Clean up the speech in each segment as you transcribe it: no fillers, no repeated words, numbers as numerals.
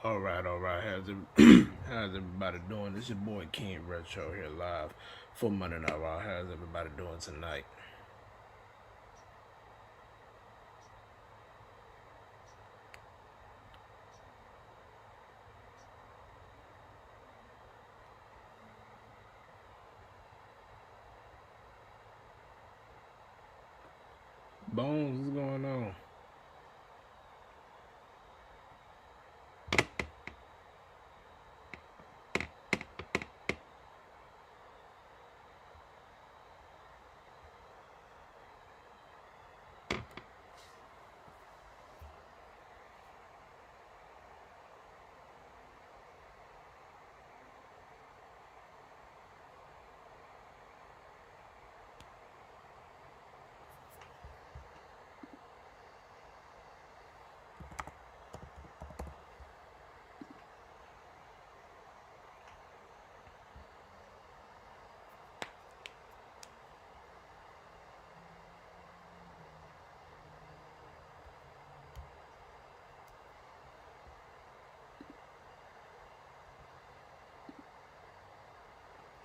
All right, all right. How's everybody doing? This your boy King Retro here live for Monday Night Raw. How's everybody doing tonight? Bones, what's going on?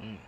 Mm.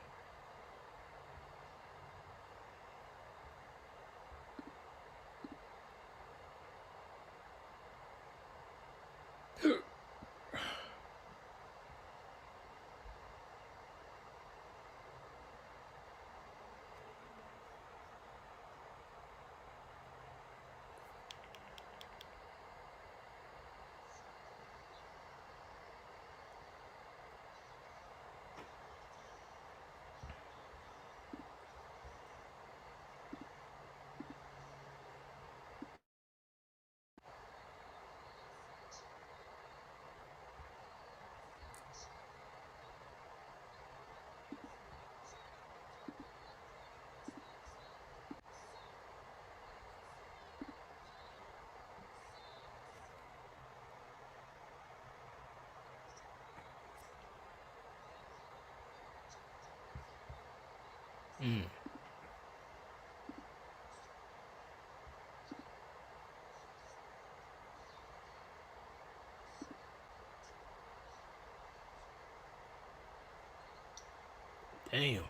Mm. Damn.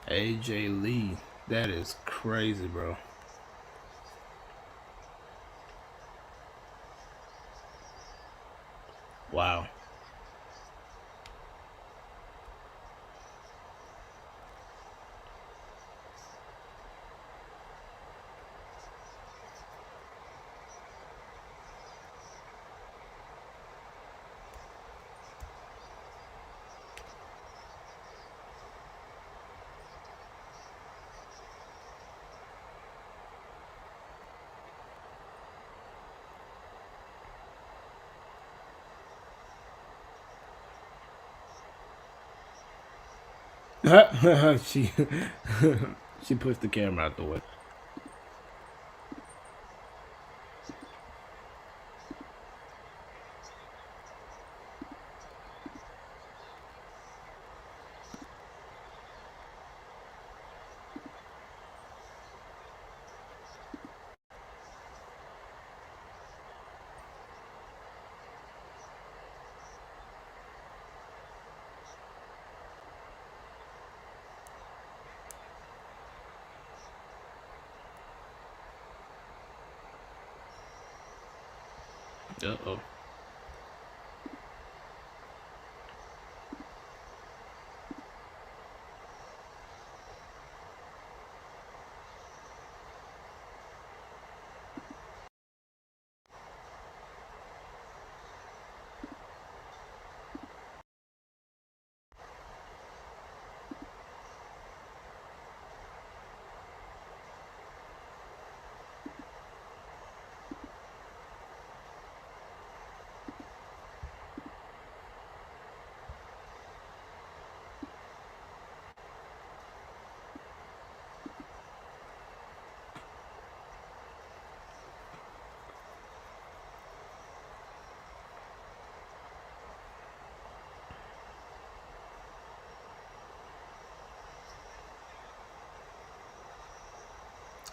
AJ Lee, that is crazy, bro. Wow. she she pushed the camera out the way. Uh oh.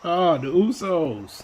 Oh, the Usos.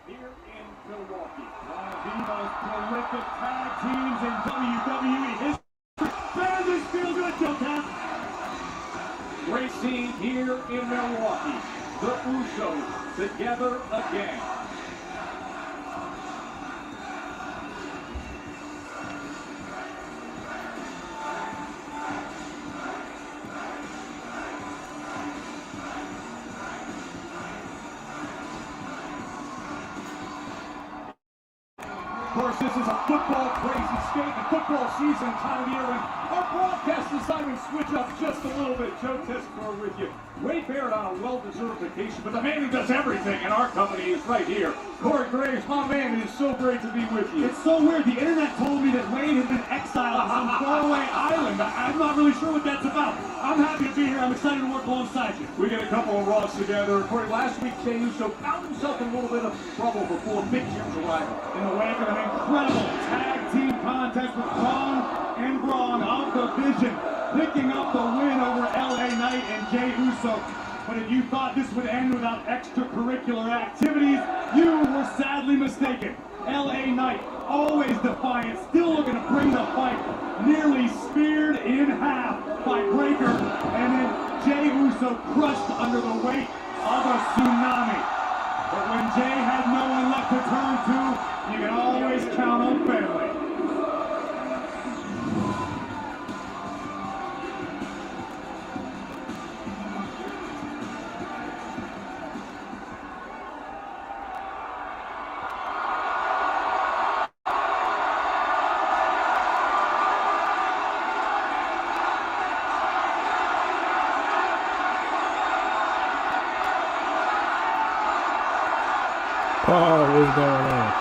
Here in Milwaukee, one of the most prolific tag teams in WWE history. Man, this feels good, Joe Cap. Great scene here in Milwaukee. The Usos together again. Of course, this is a football crazy state, the football season time of year when our broadcast assignments switch up just a little bit. Joe Tessitore with you. Wade Barrett on a well-deserved vacation, but the man who does everything in our company is right here. Corey Graves, my man, it is so great to be with you. It's so weird. The internet told me that Wade had been exiled on some faraway island. I'm not really sure what that's about. I'm happy to be here. I'm excited to work alongside you. We get a couple of Raws together. Corey, last week Jey Uso found himself in a little bit of trouble before Big Jim's arrival. In the wake of an incredible tag team contest with Braun and Braun of the Vision, picking up the win over LA Knight and Jey Uso. But if you thought this would end without extracurricular activities, you were sadly mistaken. LA Knight, always defiant, still looking to bring the fight, nearly speared in half by Breakker, and then Jey Uso crushed under the weight of a tsunami. But when Jey had no one left to turn to, you can always count on family. Oh, what's going on?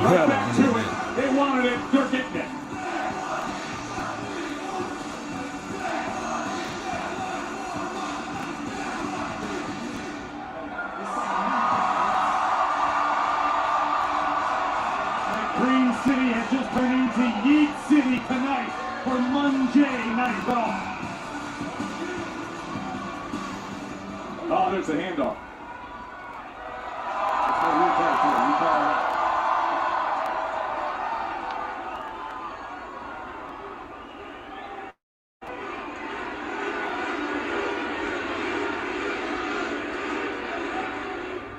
Right back to it. They wanted it. They're getting it. Green City has just turned into Yeet City tonight for Monday Night Raw. Oh, there's a handoff.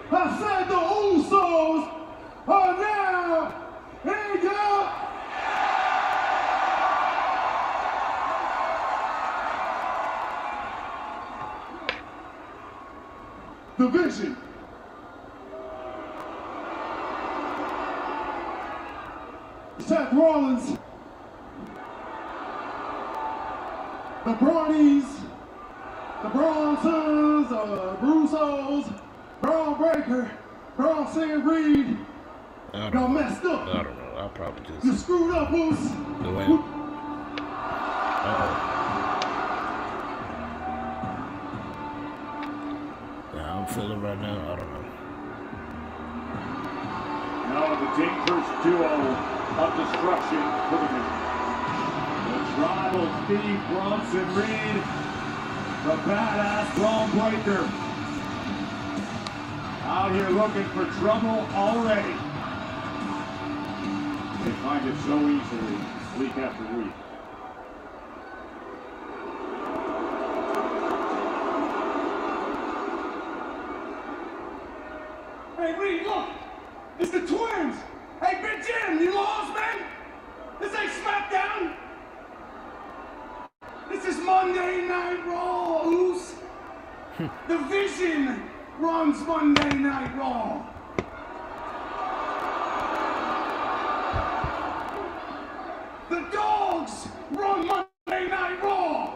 I said the Usos are now in the Vision. Seth Rollins, the Brownies, the Bronsons, Brusos, Braun Breaker, Braun St. Reed, y'all messed up. I don't know. I'll probably just You screwed up, Moose. the way. Yeah, I'm feeling right now. I don't know. Now the dangerous duo of destruction for the Vision. The tribal Steve Bronson Reed, the badass Braun Breaker. Out here looking for trouble already. They find it so easily, week after week. The Vision runs Monday Night Raw. The Dogs run Monday Night Raw.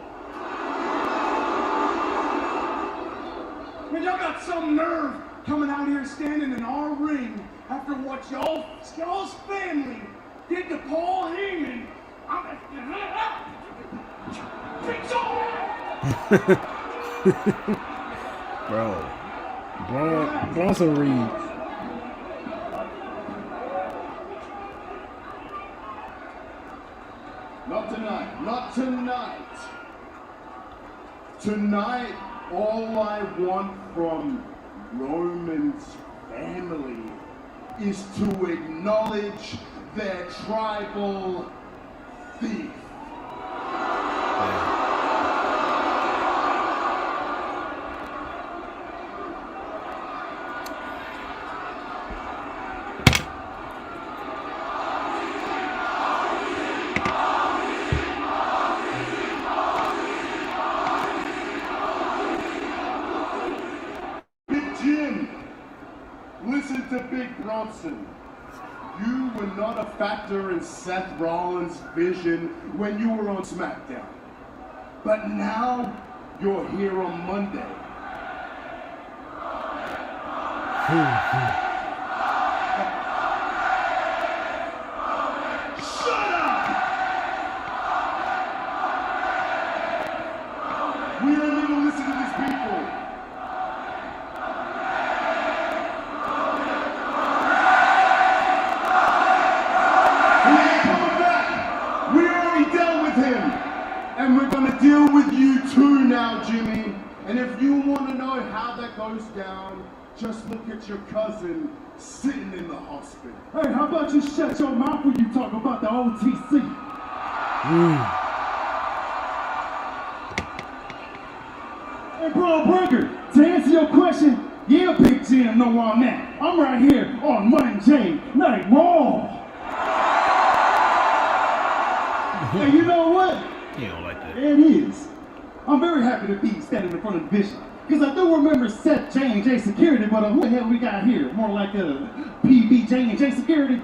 Man, y'all got some nerve coming out here standing in our ring after what y'all's family did to Paul Heyman. Bronson Reed. Not tonight, not tonight. Tonight, all I want from Roman's family is to acknowledge their tribal thief. Listen to Big Bronson. You were not a factor in Seth Rollins' vision when you were on SmackDown. But now you're here on Monday. Shut up! We don't need to listen to these people. And we're gonna deal with you too now, Jimmy. And if you want to know how that goes down, just look at your cousin sitting in the hospital. Hey, how about you shut your mouth when you talk about the OTC? Hey, Bro Breaker, to answer your question, yeah, Big Jim know where I'm at. I'm right here on Monday Night Raw. And you know what? You don't like that. It is. I'm very happy to be standing in front of the Vision. Because I do remember Seth J&J Security, but who the hell we got here? More like a PB J&J Security. Hey,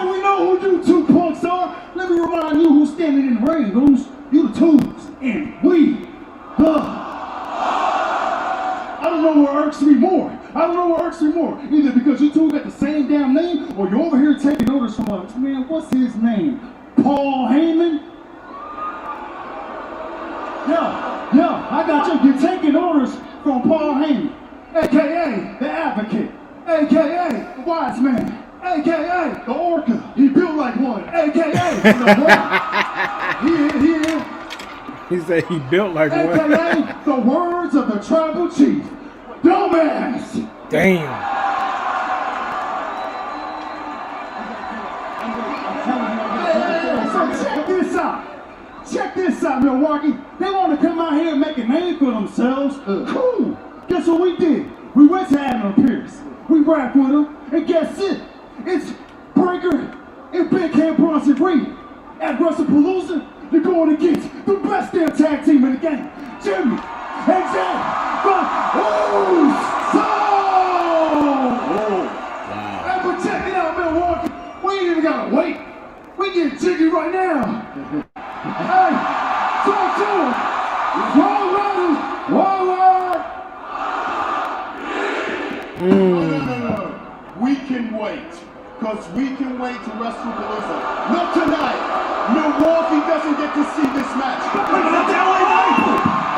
we know who you two punks are. Let me remind you who's standing in the ring, who's you the twos, and we the... I don't know what irks me more. Either because you two got the same damn name, or you're over here taking orders from us. Man, what's his name? Paul Heyman? Yeah, I got you. You're taking orders from Paul Heyman, a.k.a. the Advocate, a.k.a. the Wise Man, a.k.a. the Orca. He built like one, a.k.a. the Rock. He said he built like one. A.k.a. the words of the Tribal Chief. Dumbass! Damn. So check this out, Milwaukee. They want to come out here and make a name for themselves. Cool. Guess what we did? We went to Adam Pierce. We rapped with him, and guess it? It's Breaker and Big Hand Bronson Reed at WrestlePalooza. They're going against the best damn tag team in the game, Jimmy and Jay from Uso. Hey, but check it out, Milwaukee. We ain't even gotta wait. We get jiggy right now. Hey, talk to him. Roll ready. No. We can wait. Because we can wait to WrestlePalooza. Not tonight. Milwaukee doesn't get to see this match.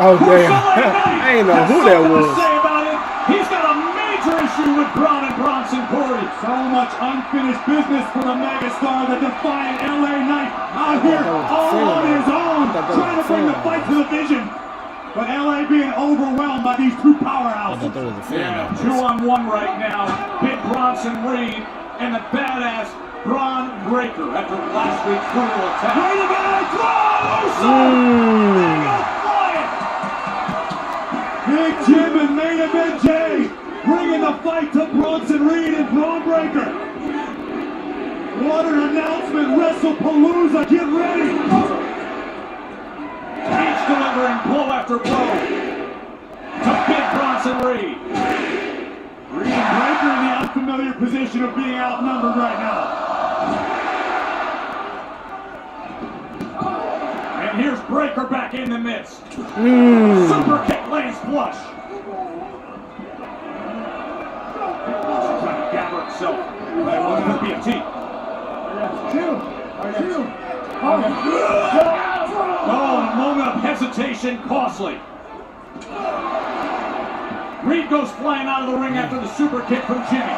Oh, damn. I ain't know who that was. Say about it, he's got a major issue with Braun and Bronson Corey. So much unfinished business for the megastar, the defiant LA Knight, out here all on his own, trying to bring the fight to the Vision. But LA being overwhelmed by these two powerhouses. I thought that was a fan. Yeah, 2-on-1 right now. Big Bronson Reed and the badass Braun Breaker after last week's brutal attack. Wait a minute! Big Jim and Main Event Jay bringing the fight to Bronson Reed and Braun Breaker. What an announcement! WrestlePalooza, get ready! delivering blow after blow to Big Bronson Reed. Reed Breaker in the unfamiliar position of being outnumbered right now. And here's Breaker back in the midst. Super kick lands flush. Trying to gather himself. That wasn't going to be a team. Oh, a moment of hesitation, costly. Reed goes flying out of the ring after the super kick from Jimmy.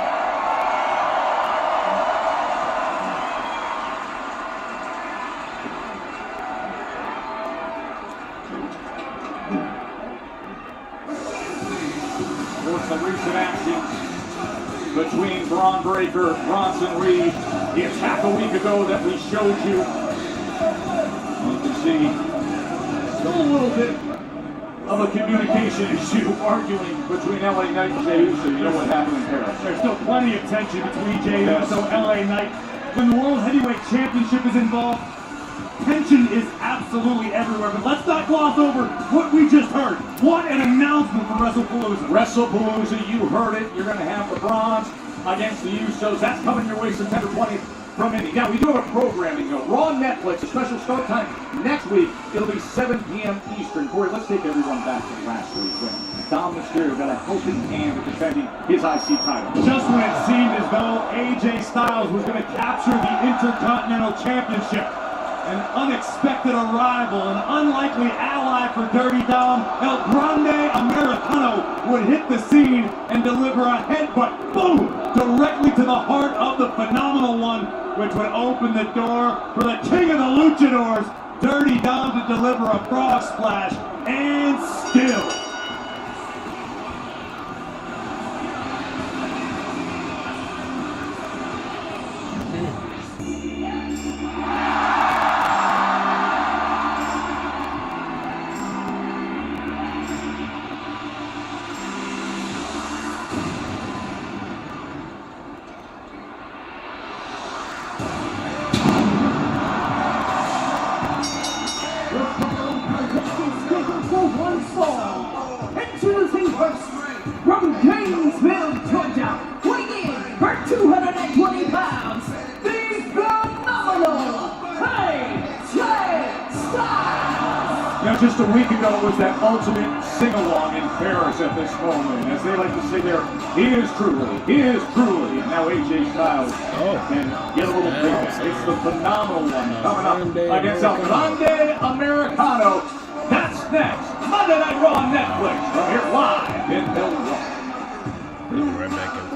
Towards the recent actions between Braun Breaker, Bronson Reed, the attack a week ago that we showed you. You can see still a little bit of a communication issue arguing between LA Knight and Jey Uso. You know what happened in Paris. There's still plenty of tension between Jey Uso and LA Knight. When the World Heavyweight Championship is involved, tension is absolutely everywhere. But let's not gloss over what we just heard. What an announcement for WrestlePalooza. WrestlePalooza, you heard it. You're going to have the Bronze against the Usos. That's coming your way September 20th from Indy. Now, we do have a programming though. Raw Netflix, a special start time next week. It'll be 7 p.m. Eastern. Corey, let's take everyone back to last week when Dom Mysterio got a helping hand in defending his IC title. Just when it seemed as though AJ Styles was going to capture the Intercontinental Championship, an unexpected arrival, an unlikely ally for Dirty Dom, El Grande Americano would hit the scene and deliver a headbutt, boom, directly to the heart of the phenomenal one, which would open the door for the king of the luchadors, Dirty Dom, to deliver a frog splash, and still. Introducing first, from Gainesville, Georgia, weighing in for 220 pounds, the phenomenal AJ Styles! Now, just a week ago was that ultimate sing-along in Paris at this moment. As they like to say there, he is truly, and now AJ Styles can get a little bigger. It's the phenomenal one coming up against El Grande Americano. That's next. Monday Night Raw on Netflix. From here live in Milwaukee. We'll be right back into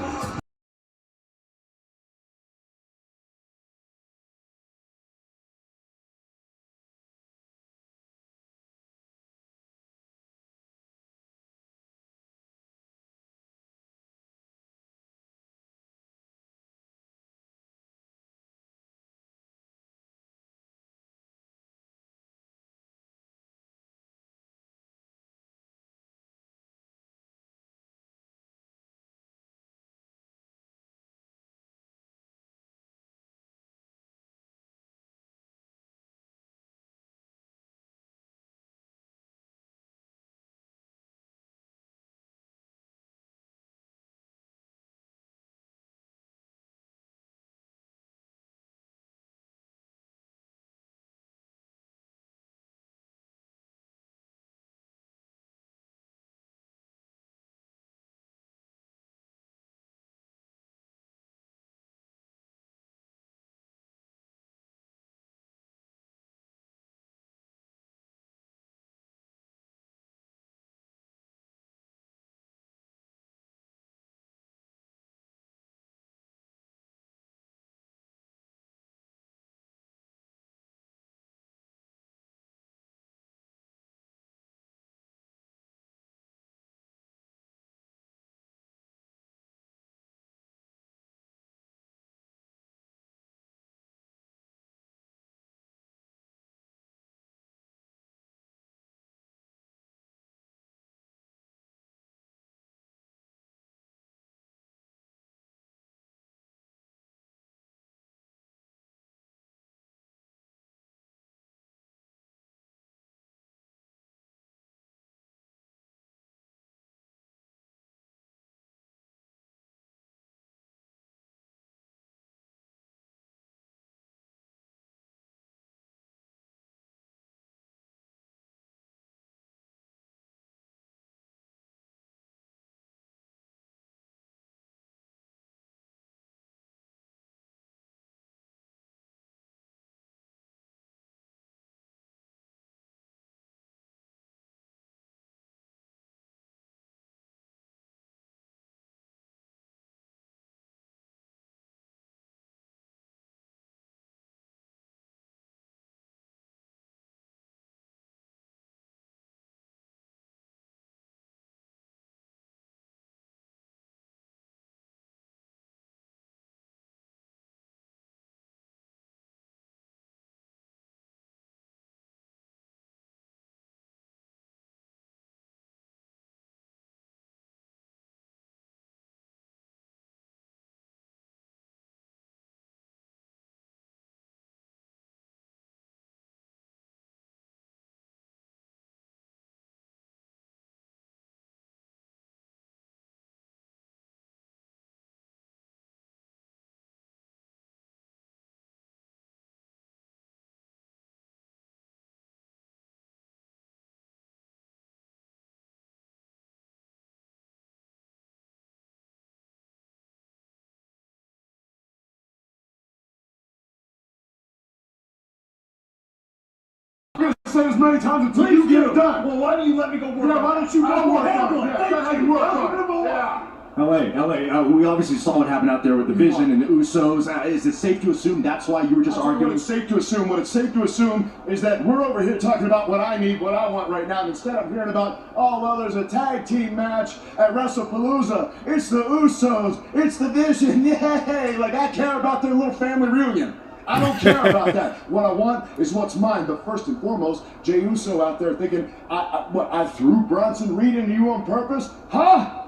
I'm going to say as many times until you get it done. Well, why don't you let me go work? Yeah, why don't you go work? That's how you work. Yeah. LA, we obviously saw what happened out there with the Vision and the Usos. Is it safe to assume that's why you were just arguing? It's safe to assume. What it's safe to assume is that we're over here talking about what I need, what I want right now. And instead of hearing about, oh, well, there's a tag team match at WrestlePalooza. It's the Usos. It's the Vision. Yay! Like, I care about their little family reunion. I don't care about that. What I want is what's mine. But first and foremost, Jey Uso out there thinking, I threw Bronson Reed into you on purpose? Huh?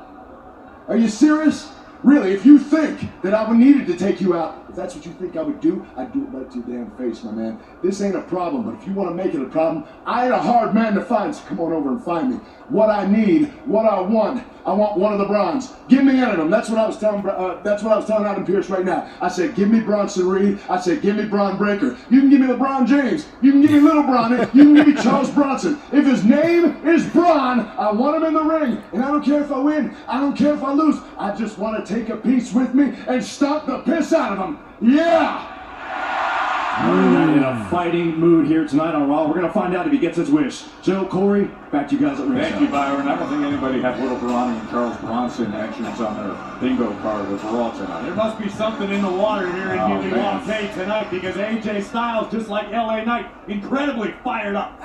Are you serious? Really, if you think that I would needed to take you out, if that's what you think I would do, I'd do it right to your damn face, my man. This ain't a problem, but if you want to make it a problem, I ain't a hard man to find, so come on over and find me. What I need, what I want one of the Bronze. Give me any of them. That's what I was telling Adam Pearce right now. I said, give me Bronson Reed. I said, give me Braun Breaker. You can give me LeBron James. You can give me Little Bron. You can give me Charles Bronson. If his name is Braun, I want him in the ring. And I don't care if I win. I don't care if I lose. I just want to take a piece with me and stomp the piss out of him. Yeah! We're in a fighting mood here tonight on Raw. We're going to find out if he gets his wish. Joe, Corey, back to you guys at ringside. Thank you, Byron. I don't think anybody had Little Bron and Charles Bronson actions on their bingo card with Raw tonight. There must be something in the water here in WWK tonight because AJ Styles, just like LA Knight, incredibly fired up.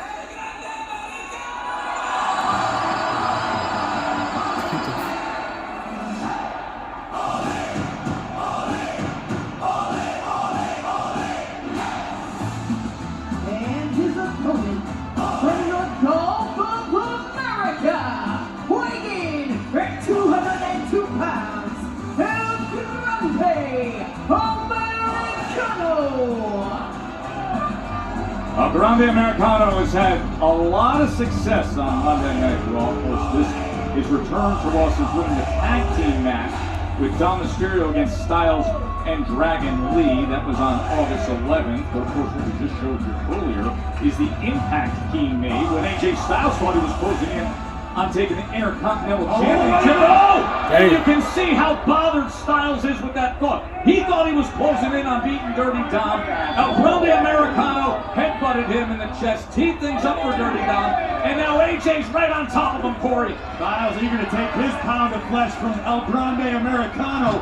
And his opponent, from the Gulf of America, weighing in at 202 pounds, El Grande Americano. Grande Americano has had a lot of success on Monday Night Raw. Of course, this is return to Raw since winning the tag team match with Dom Mysterio against Styles and Dragon Lee. That was on August 11th. But of course, what we just showed you earlier is the impact he made when AJ Styles thought he was closing in on taking the Intercontinental Championship. And you can see how bothered Styles is with that thought. He thought he was closing in on beating Dirty Dom. Grande Americano headbutted him in the chest, teed things up for Dirty Dom, and now AJ's right on top of him, Corey. Styles eager to take his pound of flesh from El Grande Americano,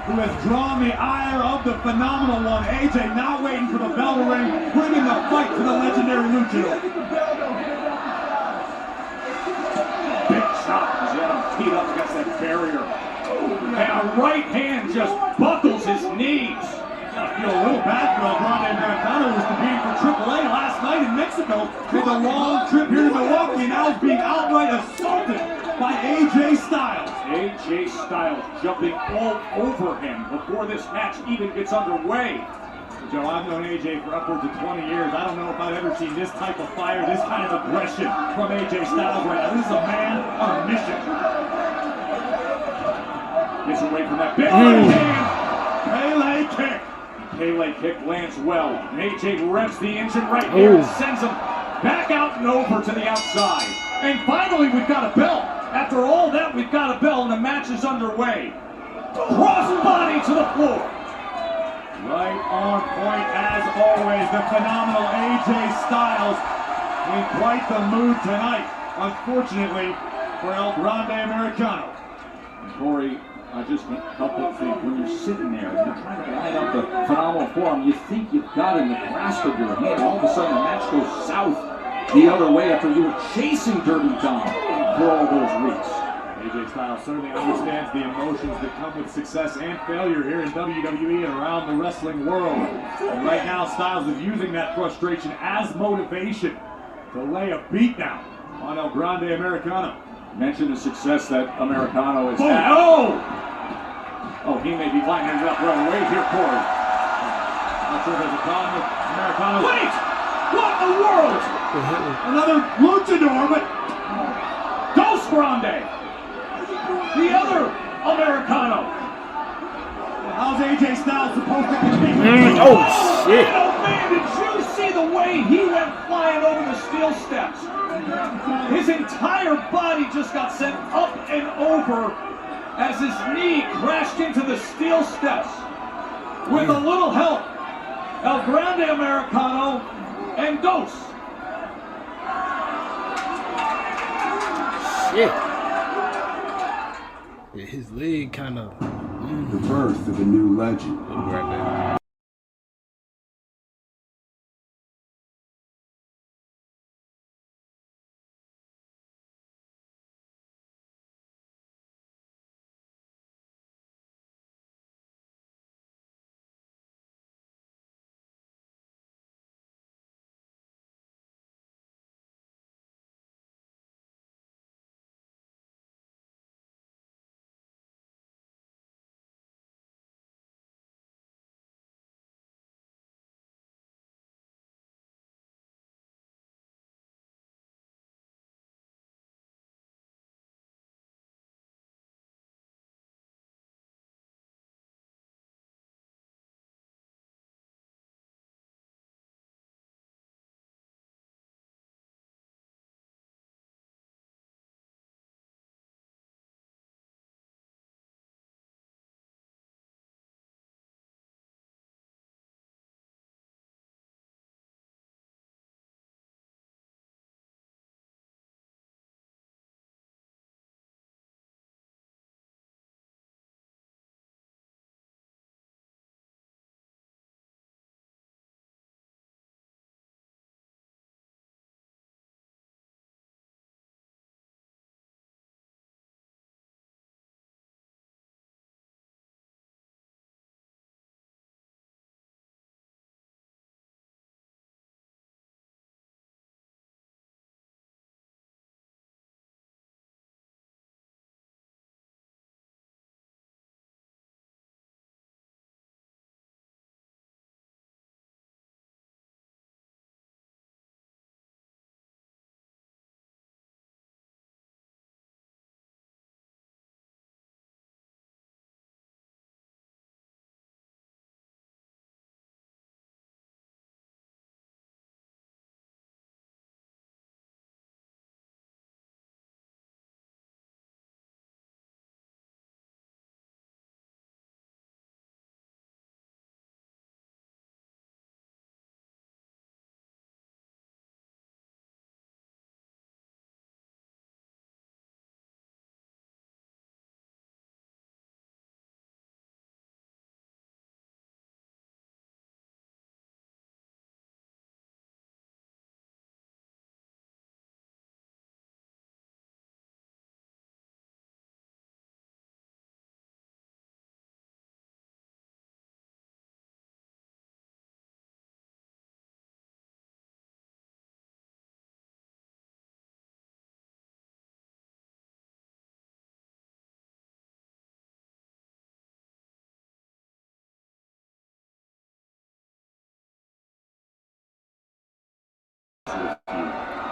who has drawn the ire of the phenomenal one. AJ not waiting for the bell to ring, bringing the fight to the legendary luchador. Big shot as he had him teed up against that barrier. And a right hand just buckles his knees. I feel a little bad for El Grande Americano, who was competing for AAA last night in Mexico, made the long trip here to Milwaukee, and now is being outright assaulted by AJ Styles. AJ Styles jumping all over him before this match even gets underway. Joe, I've known AJ for upwards of 20 years. I don't know if I've ever seen this type of fire, this kind of aggression from AJ Styles right now. This is a man on a mission. Gets away from that big right hand. Pele kick. Pele kick lands well. And AJ revs the engine right here and sends him back out and over to the outside. And finally, we've got a bell. After all that, we've got a bell and the match is underway. Cross body to the floor. Right on point as always, the phenomenal AJ Styles in quite the mood tonight, unfortunately, for El Grande Americano. Corey, I just can't help but think when you're sitting there and you're trying to line up the phenomenal form, you think you've got it in the grasp of your hand. All of a sudden the match goes south the other way after you were chasing Dirty Dom for all those weeks. AJ Styles certainly understands the emotions that come with success and failure here in WWE and around the wrestling world. And right now, Styles is using that frustration as motivation to lay a beat down on El Grande Americano. Mention the success that Americano has Oh, had. no! Oh, he may be lining it up right away here, Corey. Not sure if there's a problem with Americano. Wait! What in the world? Another luchador, but Dos Grande! The other Americano! how's AJ Styles supposed to continue? Oh, shit. Oh man, did you see the way he went flying over the steel steps? His entire body just got sent up and over as his knee crashed into the steel steps. With a little help, El Grande Americano and Dos shit. Yeah, his leg kind of. The birth of a new legend. Right there.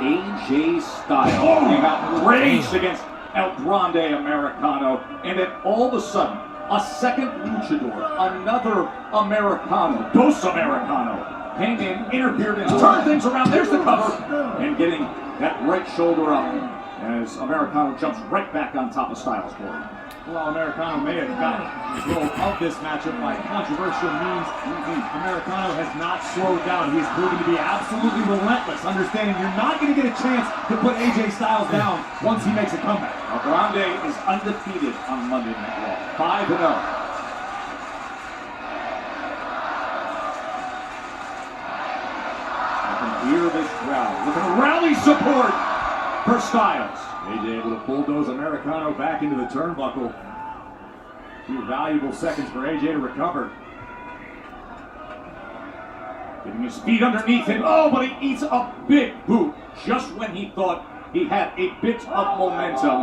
AJ Styles got raged against El Grande Americano, and then all of a sudden, a second luchador, another Americano, Dos Americano, came in, interfered, and turned things around. There's the cover, and getting that right shoulder up as Americano jumps right back on top of Styles for him. Well, Americano may have gotten control of this matchup by controversial means. Americano has not slowed down. He has proven to be absolutely relentless, understanding you're not going to get a chance to put AJ Styles down once he makes a comeback. El Grande is undefeated on Monday Night Raw, 5-0. You can hear this crowd with a rally support for Styles. AJ able to bulldoze Americano back into the turnbuckle. A few valuable seconds for AJ to recover. Getting his feet underneath him. Oh, but he eats a big boot just when he thought he had a bit of momentum.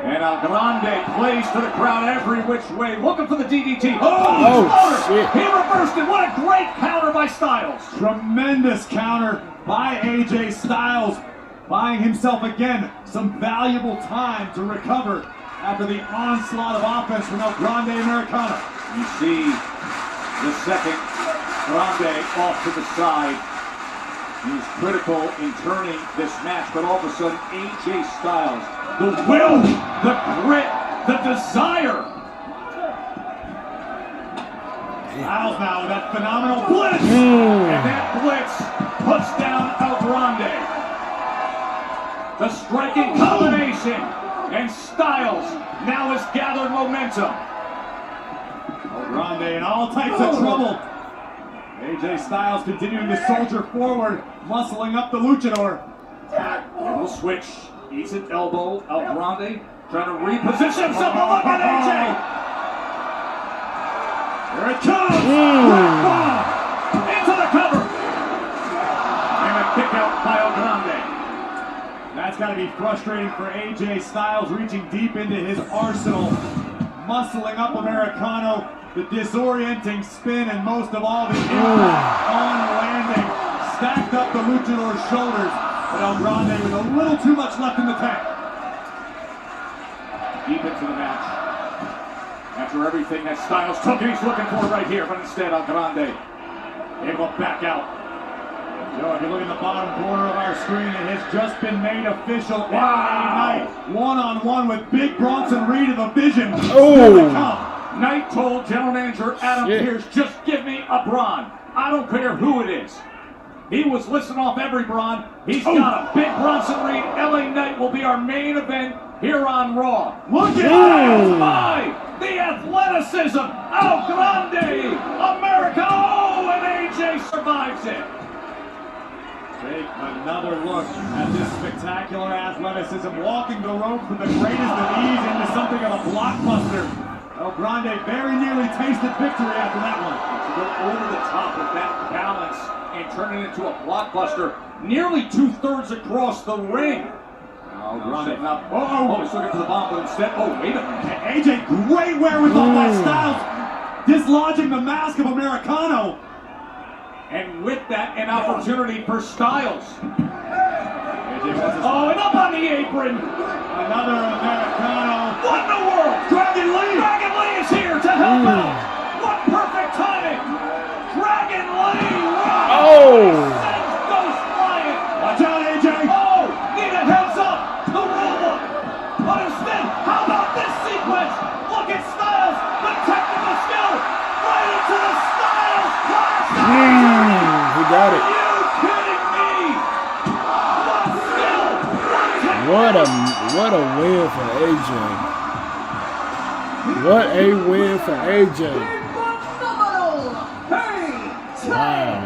And El Grande plays to the crowd every which way, looking for the DDT. Oh, shit. He reversed it. What a great counter by Styles. Tremendous counter by AJ Styles, buying himself again some valuable time to recover after the onslaught of offense from El Grande Americano. You see the second Grande off to the side. He's critical in turning this match, but all of a sudden AJ Styles, the will, the grit, the desire. Styles now with that phenomenal blitz. And that blitz puts down El Grande. The striking combination and Styles now has gathered momentum. Grande in all types of trouble. AJ Styles continuing to soldier forward, muscling up the luchador. Little switch, eats an elbow. El Grande trying to reposition himself. A look at AJ. Here it comes. Into the cover. And a kick out by El Grande. That's got to be frustrating for AJ Styles, reaching deep into his arsenal, muscling up Americano, the disorienting spin, and most of all, the impact on landing. Stacked up the luchador's shoulders, but El Grande with a little too much left in the tank. Deep into the match. After everything that Styles took, and he's looking for right here, but instead El Grande able to back out. Joe, if you look in the bottom corner of our screen, it has just been made official. Wow. Night, one-on-one with Big Bronson Reed of the Vision. Knight told General Manager Adam Pearce, just give me a Braun. I don't care who it is. He was listing off every Braun. He's got a Big Bronson Reed. LA Knight will be our main event here on Raw. Look at that! My! The athleticism! El Grande! Americano! And AJ survives it. Take another look at this spectacular athleticism, walking the ropes with the greatest of ease into something of a blockbuster. El Grande very nearly tasted victory after that one. To go over the top with that balance and turn it into a blockbuster, nearly 2/3 across the ring. El Grande now, he's looking for the bomb, but instead, wait a minute. AJ, great wherewithal by Styles, dislodging the mask of Americano. And with that, an opportunity for Styles. And up on the apron. Another Americano. What in the world? Dragon Lee! Dragon Lee is here to help out. What perfect timing. Dragon Lee. Goes flying. Watch out, AJ. Need a heads up. The roll up. But instead, how about this sequence? Look at Styles. The technical skill. Right into the Styles class. He got it. Are you kidding me? What skill? What a win for AJ. What a win for AJ. Wow.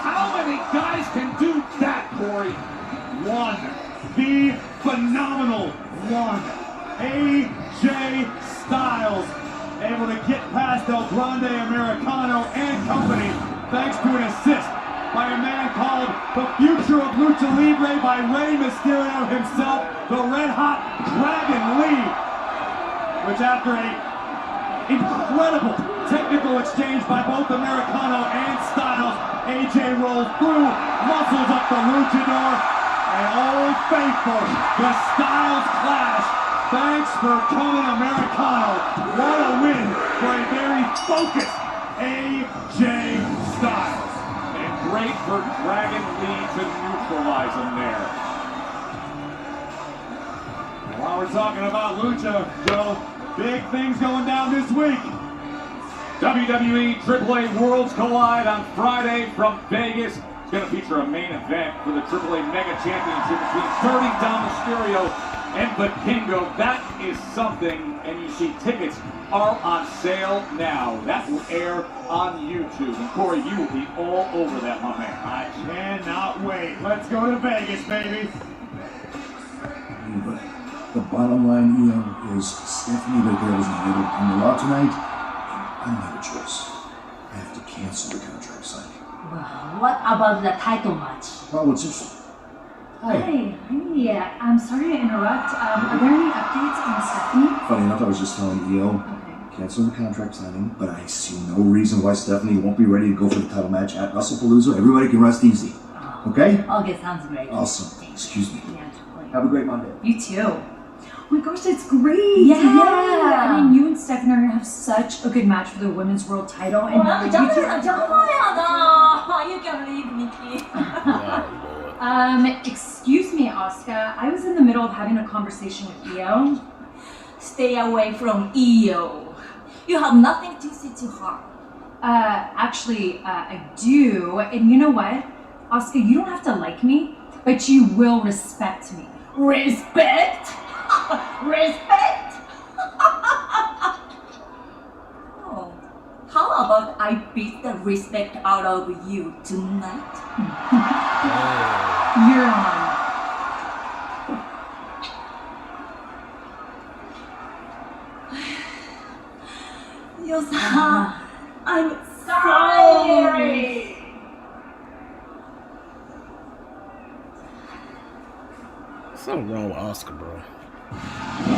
How many guys can do that, Corey? One. The phenomenal one. AJ Styles. Able to get past El Grande, Americano, and company thanks to an assist by a man called the future of Lucha Libre by Rey Mysterio himself, the Red Hot Dragon Lee, which after a incredible technical exchange by both Americano and Styles, AJ rolls through, muscles up the luchador, and Old Faithful, the Styles Clash. Thanks for coming, Americano. What a win for a very focused AJ Styles. And great for Dragon Lee to neutralize him there. While we're talking about Lucha, Joe, big things going down this week. WWE AAA Worlds Collide on Friday from Vegas. It's going to feature a main event for the AAA Mega Championship between Dirty Dom Mysterio and the Kingo. That is something, and you see tickets are on sale now. That will air on YouTube. And Corey, you will be all over that, my man. I cannot wait. Let's go to Vegas, baby. But the bottom line, is Stephanie Valkyria wasn't able to come to Raw tonight. I don't have a choice. I have to cancel the contract signing. What about the title match? Well, it's just... Hi. Yeah, I'm sorry to interrupt. Are there any updates on Stephanie? Funny enough, I was just telling EO, cancel the contract signing, but I see no reason why Stephanie won't be ready to go for the title match at WrestlePalooza. Everybody can rest easy. Okay? Okay, sounds great. Awesome. Excuse me. Yeah, totally. Have a great Monday. You too. Oh my gosh, that's great! Yeah. I mean, you and Stephanie are gonna have such a good match for the women's world title. And you two... You can leave, Nikki. Excuse me, Asuka. I was in the middle of having a conversation with EO. Stay away from EO. You have nothing to say to her. Actually, I do. And you know what? Asuka, you don't have to like me, but you will respect me. Respect? Respect? Oh, how about I beat the respect out of you tonight? You're on. Yosa, I'm sorry. Something wrong with Oscar, bro.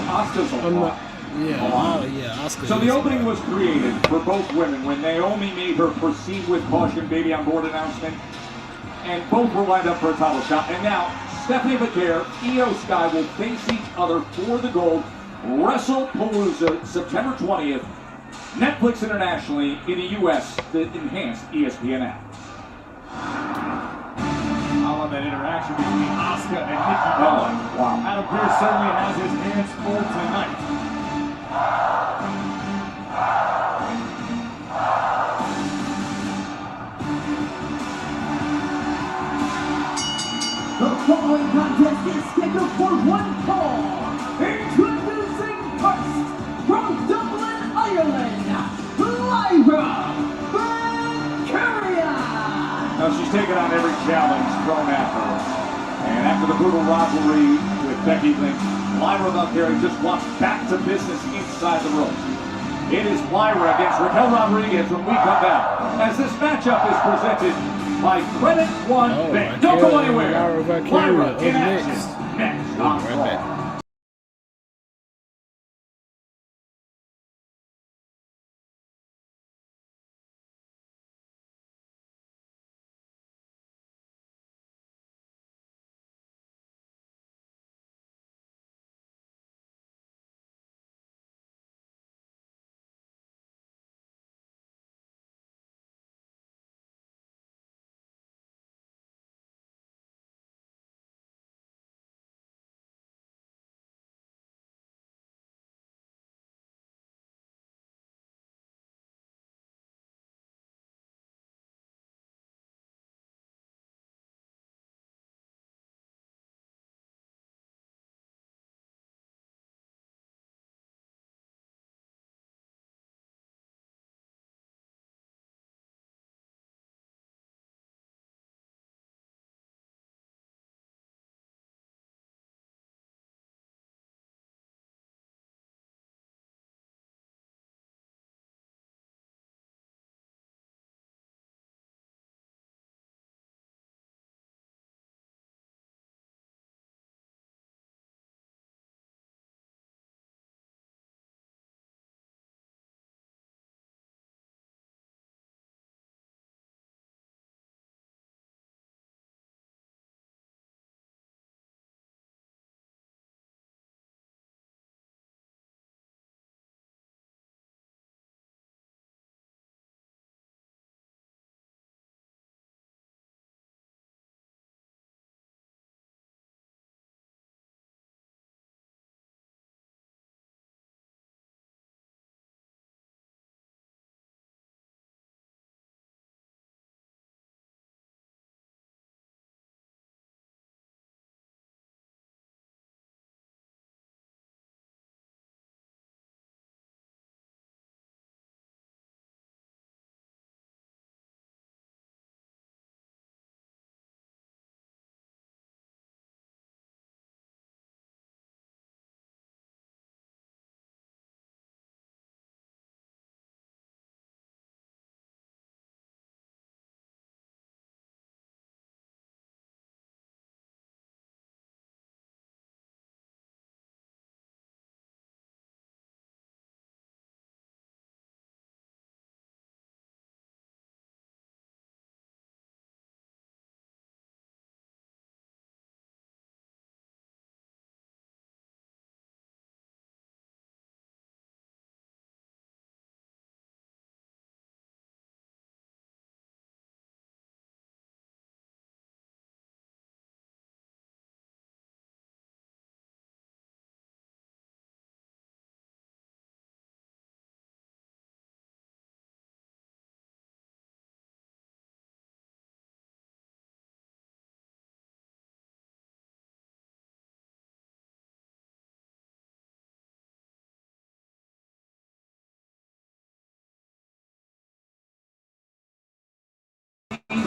Oscar's a lot. Oscar. So the opening was created for both women when Naomi made her proceed with caution baby on board announcement, and both were lined up for a title shot. And now Stephanie McCare, Io Sky will face each other for the gold. WrestlePalooza, September 20th. Netflix internationally, in the U.S., the enhanced ESPN app. I love that interaction between Asuka and Nikki Bella. Wow. Adam Pearce certainly has his hands full tonight. The following contest is scheduled for one fall. Introducing first, from Dublin, Ireland, Lyra Valkyria. Now she's taken on every challenge thrown at her. And after the brutal rivalry with Becky Lynch, Lyra Valkyria just walked back to business inside the ropes. It is Lyra against Raquel Rodriguez when we come back, as this matchup is presented by Credit One Bet. Don't go anywhere. Lyra in action next on Raw.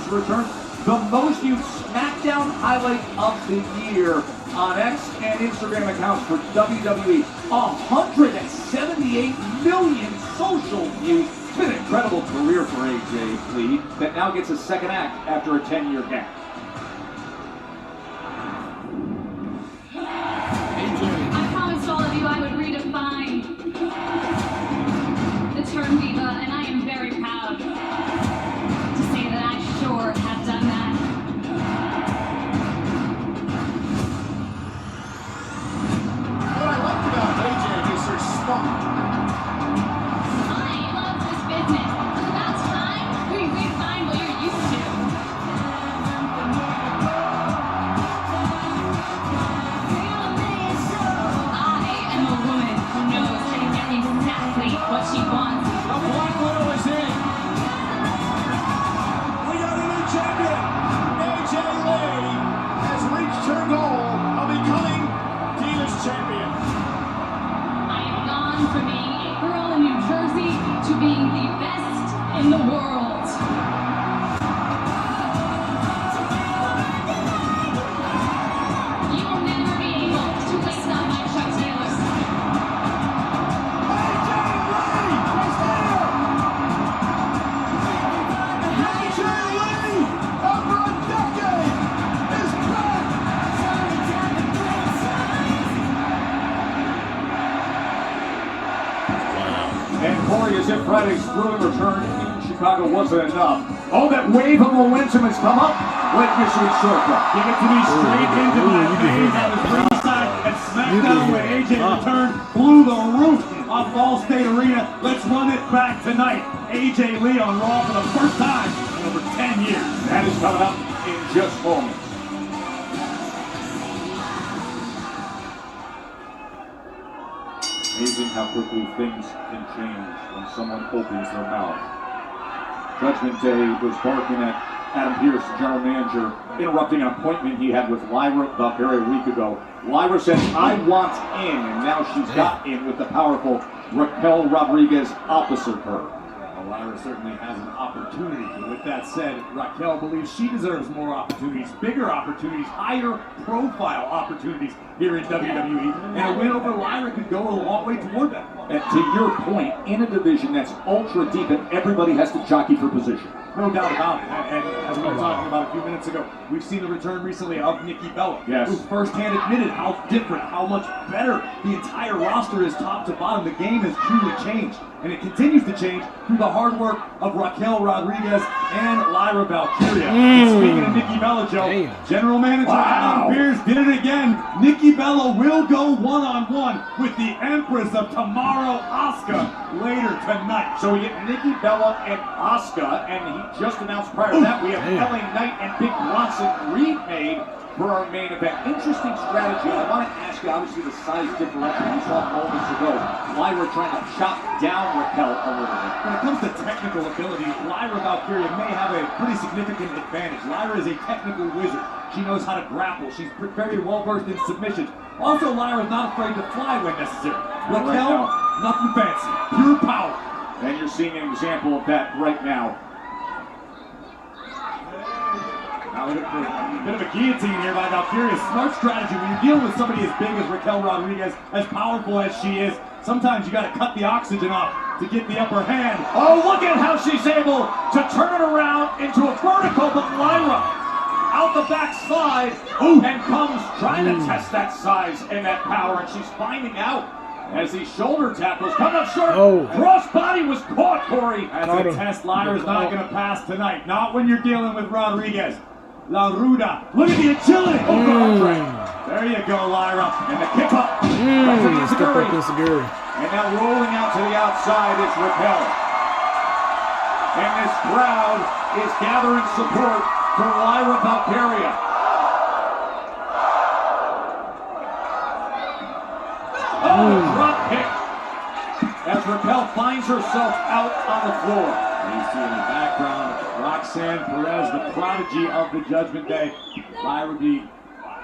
to return the most viewed SmackDown highlight of the year on X and Instagram accounts for WWE. 178 million social views. It's been an incredible career for AJ Lee that now gets a second act after a 10-year gap. I promised all of you I would redefine the term diva, and I am very proud to say that I sure have done that. What I liked about AJ is her spunk. I love this business. It's about time we redefine what you're used to. What she wants. The Black Widow is in. We got a new champion. AJ Lee has reached her goal of becoming Divas champion. I have gone from being a girl in New Jersey to being the best in the world. You will never be able to stop my Chuck Taylor. And Corey, as if Friday's thrilling return in Chicago wasn't enough. Oh, that wave of momentum has come up. Lake Michigan shortcut. Give it to me straight into my face on the ringside at SmackDown when AJ returned, blew the roof off Ball State Arena. Let's run it back tonight. AJ Lee on Raw for the first time in over 10 years. That is coming up in just moments. Amazing how quickly things can change when someone opens their mouth. Judgment Day was barking at Adam Pearce, general manager, interrupting an appointment he had with Lyra Valkyria a week ago. Lyra said, I want in, and now she's got in with the powerful Raquel Rodriguez opposite her. Well, Lyra certainly has an opportunity, but with that said, Raquel believes she deserves more opportunities, bigger opportunities, higher profile opportunities here in WWE, and a win over Lyra could go a long way toward that. And to your point, in a division that's ultra deep and everybody has to jockey for position. No doubt about it. And as we were talking about a few minutes ago, we've seen the return recently of Nikki Bella, yes, who firsthand admitted how different, how much better the entire roster is top to bottom. The game has truly changed, and it continues to change through the hard work of Raquel Rodriguez and Lyra Valkyria. And speaking of Nikki Bella, Joe, General Manager Adam Pearce did it again. Nikki Bella will go one-on-one with the Empress of Tomorrow, Asuka, later tonight. So we get Nikki Bella and Asuka, and he just announced prior to that we have LA Knight and Big Bronson Reed made for our main event. Interesting strategy. I want to ask you, obviously, the size differential we saw moments ago. Lyra trying to chop down Raquel a little bit. When it comes to technical ability, Lyra Valkyria may have a pretty significant advantage. Lyra is a technical wizard. She knows how to grapple. She's very well versed in submissions. Also, Lyra is not afraid to fly when necessary. Raquel, nothing fancy. Pure power. And you're seeing an example of that right now. Now look at a bit of a guillotine here by Valkyria. Smart strategy. When you're dealing with somebody as big as Raquel Rodriguez, as powerful as she is, sometimes you got to cut the oxygen off to get the upper hand. Oh, look at how she's able to turn it around into a vertical, but Lyra out the backside and comes trying to test that size and that power, and she's finding out as these shoulder tackles come up short. Crossbody was caught, Corey. That's a test Lyra's not going to pass tonight. Not when you're dealing with Rodriguez. La Ruda. Look at the agility. There you go, Lyra. And the kick up. And now rolling out to the outside is Raquel. And this crowd is gathering support for Lyra Valkyria. Drop kick as Raquel finds herself out on the floor. You see in the background Roxanne Perez, the prodigy of the Judgment Day. Lyra would be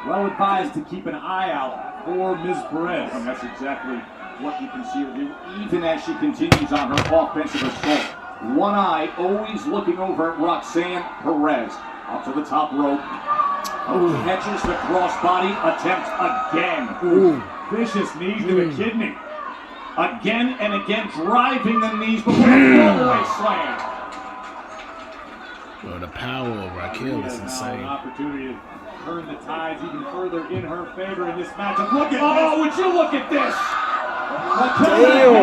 well advised to keep an eye out for Ms. Perez. And that's exactly what you can see her do, even as she continues on her offensive assault. One eye always looking over at Roxanne Perez. Up to the top rope. Catches the crossbody attempt again. Ooh. Vicious knees to the kidney. Again and again, driving the knees before the rollaway slam. Well, the power of Raquel is insane. An opportunity to turn the tides even further in her favor in this matchup. Look at this! Would you look at this? Raquel,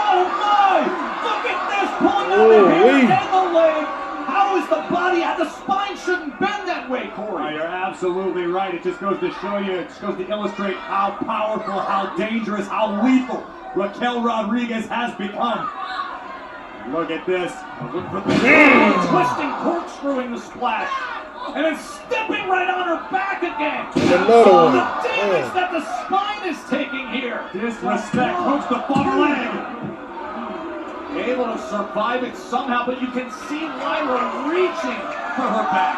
oh my! Look at this! Pulling out the hair and the leg. How is the body? The spine shouldn't bend that way, Corey. Oh, you're absolutely right. It just goes to show you, it just goes to illustrate how powerful, how dangerous, how lethal Raquel Rodriguez has become. Look at this. Look for the twisting, corkscrewing the splash. And then stepping right on her back again. Another the damage that the spine is taking here. Disrespect. Hooks the far leg. Able to survive it somehow, but you can see Lyra reaching for her back.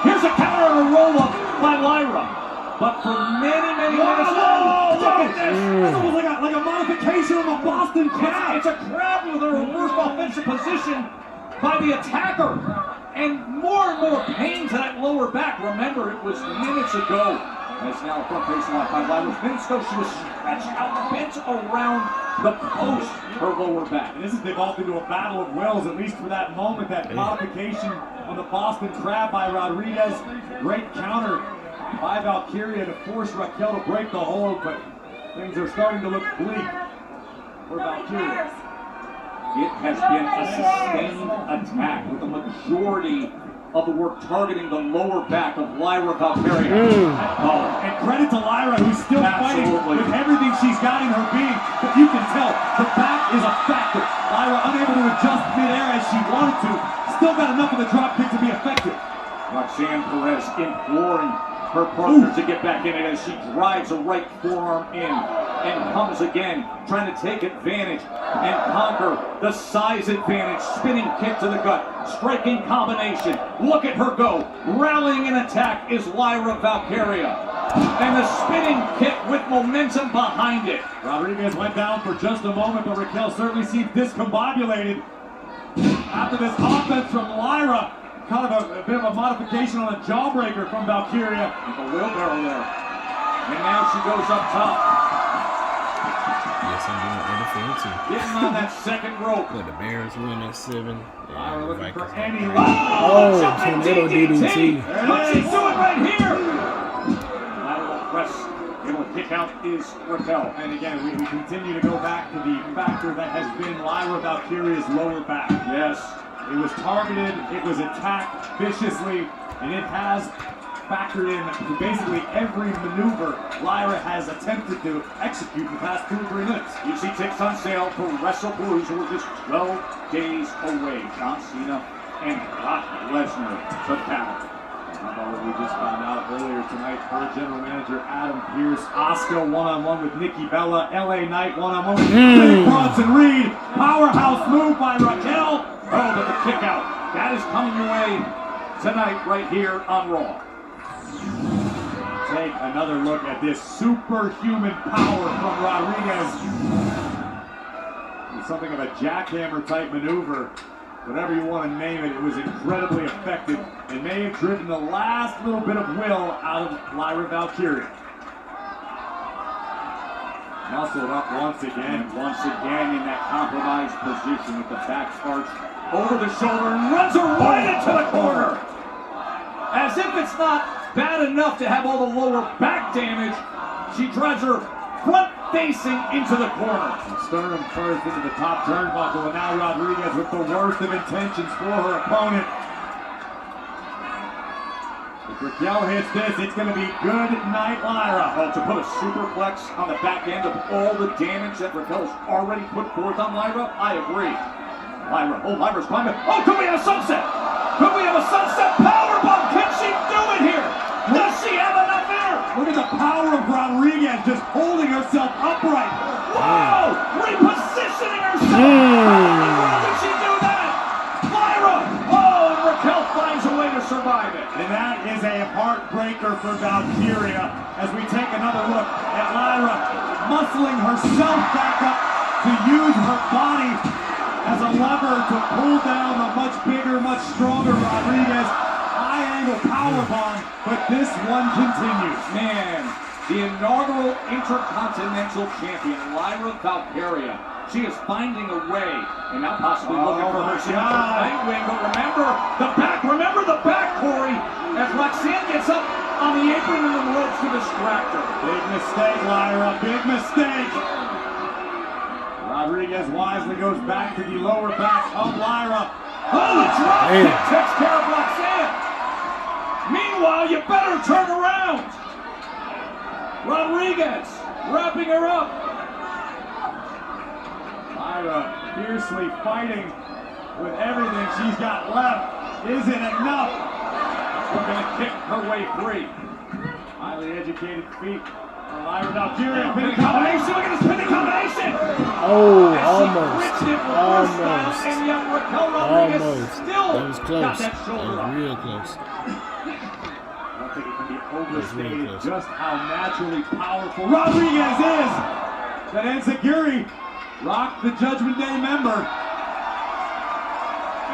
Here's a counter and a roll-up by Lyra. But for many minutes... Whoa, look at this! That's almost like a modification of a Boston crab. It's a crab with a reversed offensive position by the attacker. And more pain to that lower back. Remember, it was minutes ago. As now a front face lock by Lyra. Minutes ago, she was stretched out, bent around the post, her lower back. And this has evolved into a battle of wills, at least for that moment. That modification on the Boston Crab by Rodriguez. Great counter by Valkyria to force Raquel to break the hold, but things are starting to look bleak for Valkyria. It has been a sustained attack with the majority of the work targeting the lower back of Lyra Valkyria. And credit to Lyra, who's still fighting with everything she's got in her being. But you can tell the back is a factor. Lyra unable to adjust midair as she wanted to. Still got enough of the drop kick to be effective. Roxanne Perez imploring her partner to get back in it as she drives a right forearm in and comes again, trying to take advantage and conquer the size advantage. Spinning kick to the gut, striking combination. Look at her go. Rallying in attack is Lyra Valkyria. And the spinning kick with momentum behind it. Rodriguez went down for just a moment, but Raquel certainly seems discombobulated after this offense from Lyra. Kind of a bit of a modification on a jawbreaker from Valkyria. With a wheelbarrow there. And now she goes up top. Yes, I'm doing interference too. Getting on that second rope. Let the Bears win at 7. Lyra looking for any tornado DDT. What's she doing right here? Lateral press. Able to kick out is Raquel. And again, we continue to go back to the factor that has been Lyra Valkyria's lower back. Yes. It was targeted, it was attacked viciously, and it has factored in basically every maneuver Lyra has attempted to execute in the past 2 or 3 minutes. You see tickets on sale for WrestlePalooza. We're just 12 days away. John Cena and Brock Lesnar to battle. How about what we just found out earlier tonight? Her general manager, Adam Pearce. Asuka one-on-one with Nikki Bella. LA Knight one-on-one with Bronson Reed. Powerhouse move by Raquel. Oh, but the kick out. That is coming your way tonight right here on Raw. Take another look at this superhuman power from Rodriguez. It's something of a jackhammer type maneuver. Whatever you want to name it, it was incredibly effective. It may have driven the last little bit of will out of Lyra Valkyria. Muscled up once again. And once again in that compromised position with the back arch over the shoulder and runs her right into the corner. As if it's not bad enough to have all the lower back damage, she drives her front facing into the corner. Sternum first into the top turnbuckle, and now Rodriguez with the worst of intentions for her opponent. If Raquel hits this, it's going to be good night, Lyra. Well, to put a superplex on the back end of all the damage that Raquel has already put forth on Lyra, I agree. Lyra's climbing. Oh, could we have a sunset? Could we have a sunset powerbomb? Can she do it here? Does she have enough air? Look at the power of Rodriguez just holding herself upright. Wow! Repositioning herself. How did she do that? Lyra! Oh, and Raquel finds a way to survive it. And that is a heartbreaker for Valkyria as we take another look at Lyra muscling herself back up to use her body as a lever to pull down a much bigger, much stronger Rodriguez. High angle powerbomb, but this one continues. Man, the inaugural Intercontinental Champion, Lyra Valkyria. She is finding a way, and now possibly looking for her right wing. But remember the back, Corey, as Roxanne gets up on the apron and the ropes to distract her. Big mistake, Lyra, big mistake. Rodriguez wisely goes back to the lower back of Lyra. Oh, the drop kick takes care of Roxanne. Meanwhile, you better turn around. Rodriguez wrapping her up. Lyra fiercely fighting with everything she's got left. Is it enough? We're going to kick her way free. Highly educated feet. Lyra Valkyria, pinning combination. Look at this pinning combination. Oh, almost. And yet Raquel Rodriguez still that was close. got that shoulder that was real close. I don't think it can be overstated just how naturally powerful Rodriguez is. That Enziguri rocked the Judgment Day member.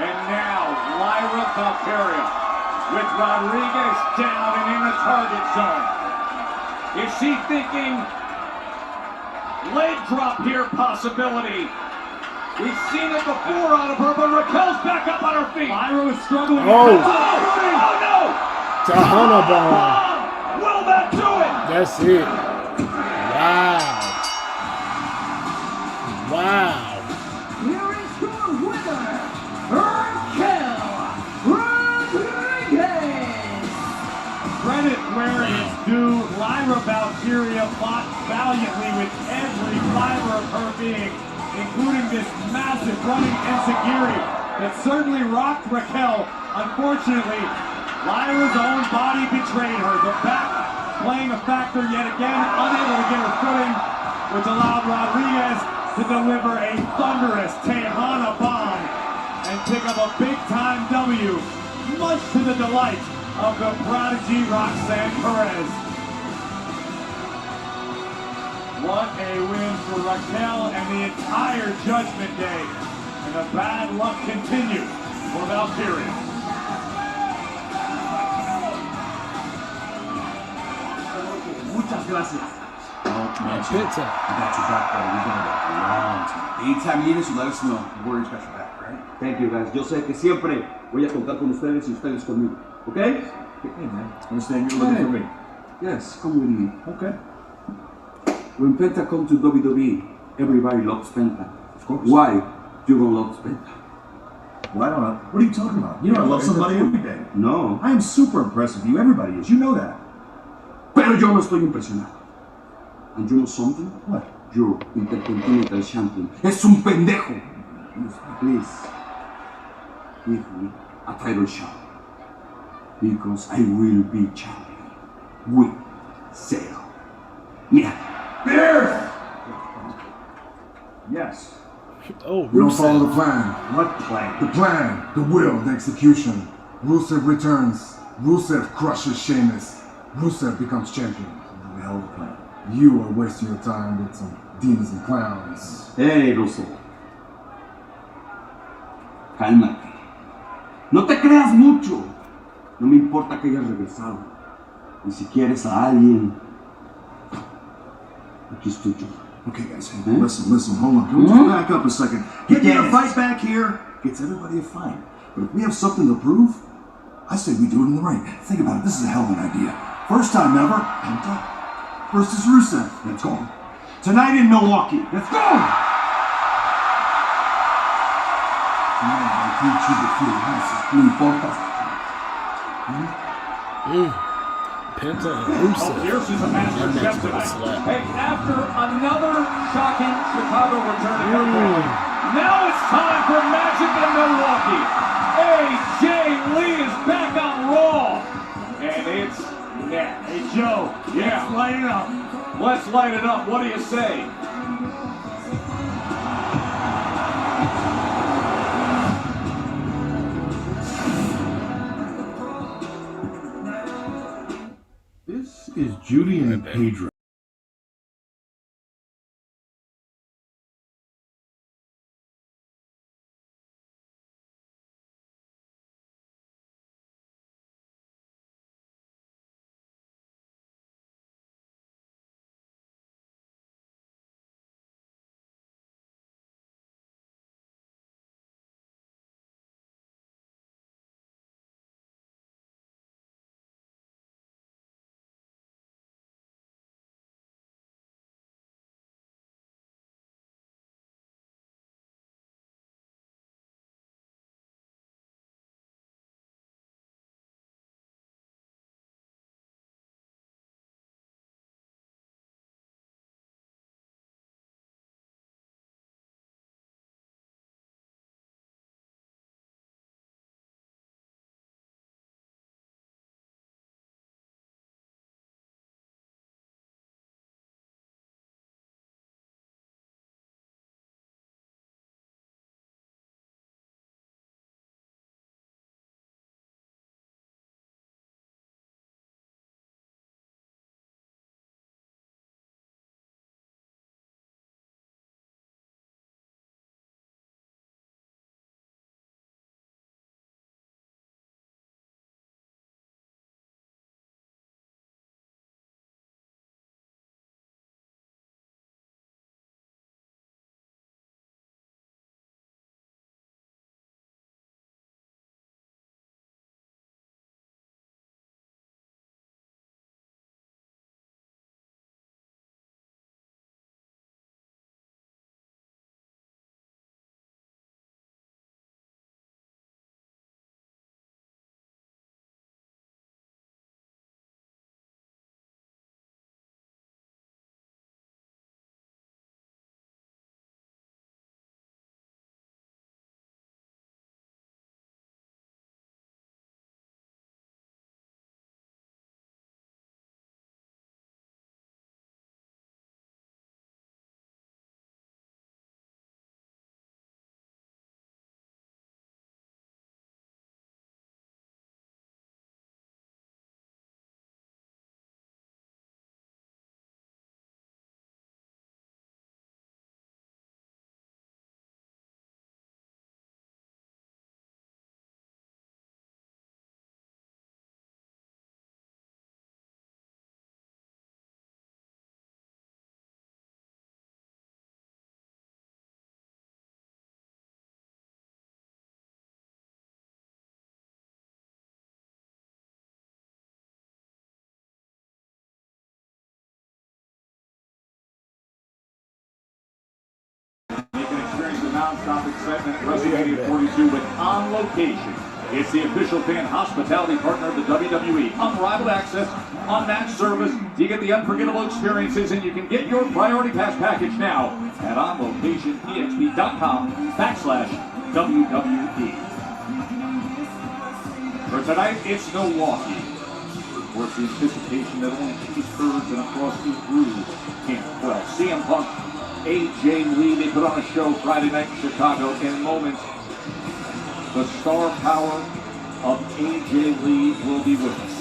And now Lyra Valkyria with Rodriguez down and in the target zone. Is she thinking leg drop here possibility? We've seen it before out of her, but Raquel's back up on her feet. Lyra was struggling. Oh no! Tahana bomb. Will that do it? That's it. Wow. Here is the where it's due. Lyra Valkyria fought valiantly with every fiber of her being, including this massive running enziguri that certainly rocked Raquel. Unfortunately, Lyra's own body betrayed her. The back playing a factor yet again, unable to get her footing, which allowed Rodriguez to deliver a thunderous Tejana bomb and pick up a big-time W, much to the delight of the prodigy Roxanne Perez. What a win for Raquel and the entire Judgment Day. And the bad luck continues for Valkyria. Muchas gracias. Penta. I got your back, buddy. We're gonna go a long time. Anytime you need us, you let us know. Warriors got your back, right? Thank you, guys. Yo sé que siempre voy a contar con ustedes y ustedes conmigo. Okay? Hey, man. Understand you're looking for me? Yes, come with me. Okay. When Penta come to WWE, everybody loves Penta. Of course. Why? You don't love Penta. Well, I don't know. What are you talking about? You know I love somebody every day. No. I am super impressed with you. Everybody is. You know that. Pero yo no estoy impresionado. And you know something? What? You're Intercontinental Champion. Es un pendejo. Please. Give me a title shot. Because I will be champion. With Zero. Yeah. Beer! Yes. Oh, We don't Rusev. follow the plan. What plan? The plan, the will, the execution. Rusev returns. Rusev crushes Sheamus. Rusev becomes champion. The hell of a plan. You are wasting your time with some demons and clowns. Hey, Rusev. Cálmate. No te creas mucho. No me importa que hayas regresado. Y si quieres a alguien, aquí estoy yo. Okay, guys, hey, listen, hold on. Can we back up a second? Getting a fight back here gets everybody a fight. But if we have something to prove, I say we do it in the ring. Think about it, this is a hell of an idea. First time ever, Penta versus Rusev. Let's go. Tonight in Milwaukee. Let's go! No importa. Penta and Oh, Rusev. here's his master That chef match was a tonight. slap. Hey, after another shocking Chicago return to California, now it's time for Magic in Milwaukee. AJ Lee is back on Raw. And it's net. Hey, Joe. Yeah. Let's light it up. Let's light it up. What do you say? This is Judy and Pedro. non-stop excitement at WrestleMania 42 with On Location. It's the official fan hospitality partner of the WWE. Unrivaled access, unmatched service. You get the unforgettable experiences, and you can get your Priority Pass package now at onlocationexp.com/WWE. For tonight, it's Milwaukee. Of course, the anticipation that only Keith Hurds and across the groove can't quell. CM Punk, AJ Lee, they put on a show Friday night in Chicago. In moments, the star power of AJ Lee will be with us.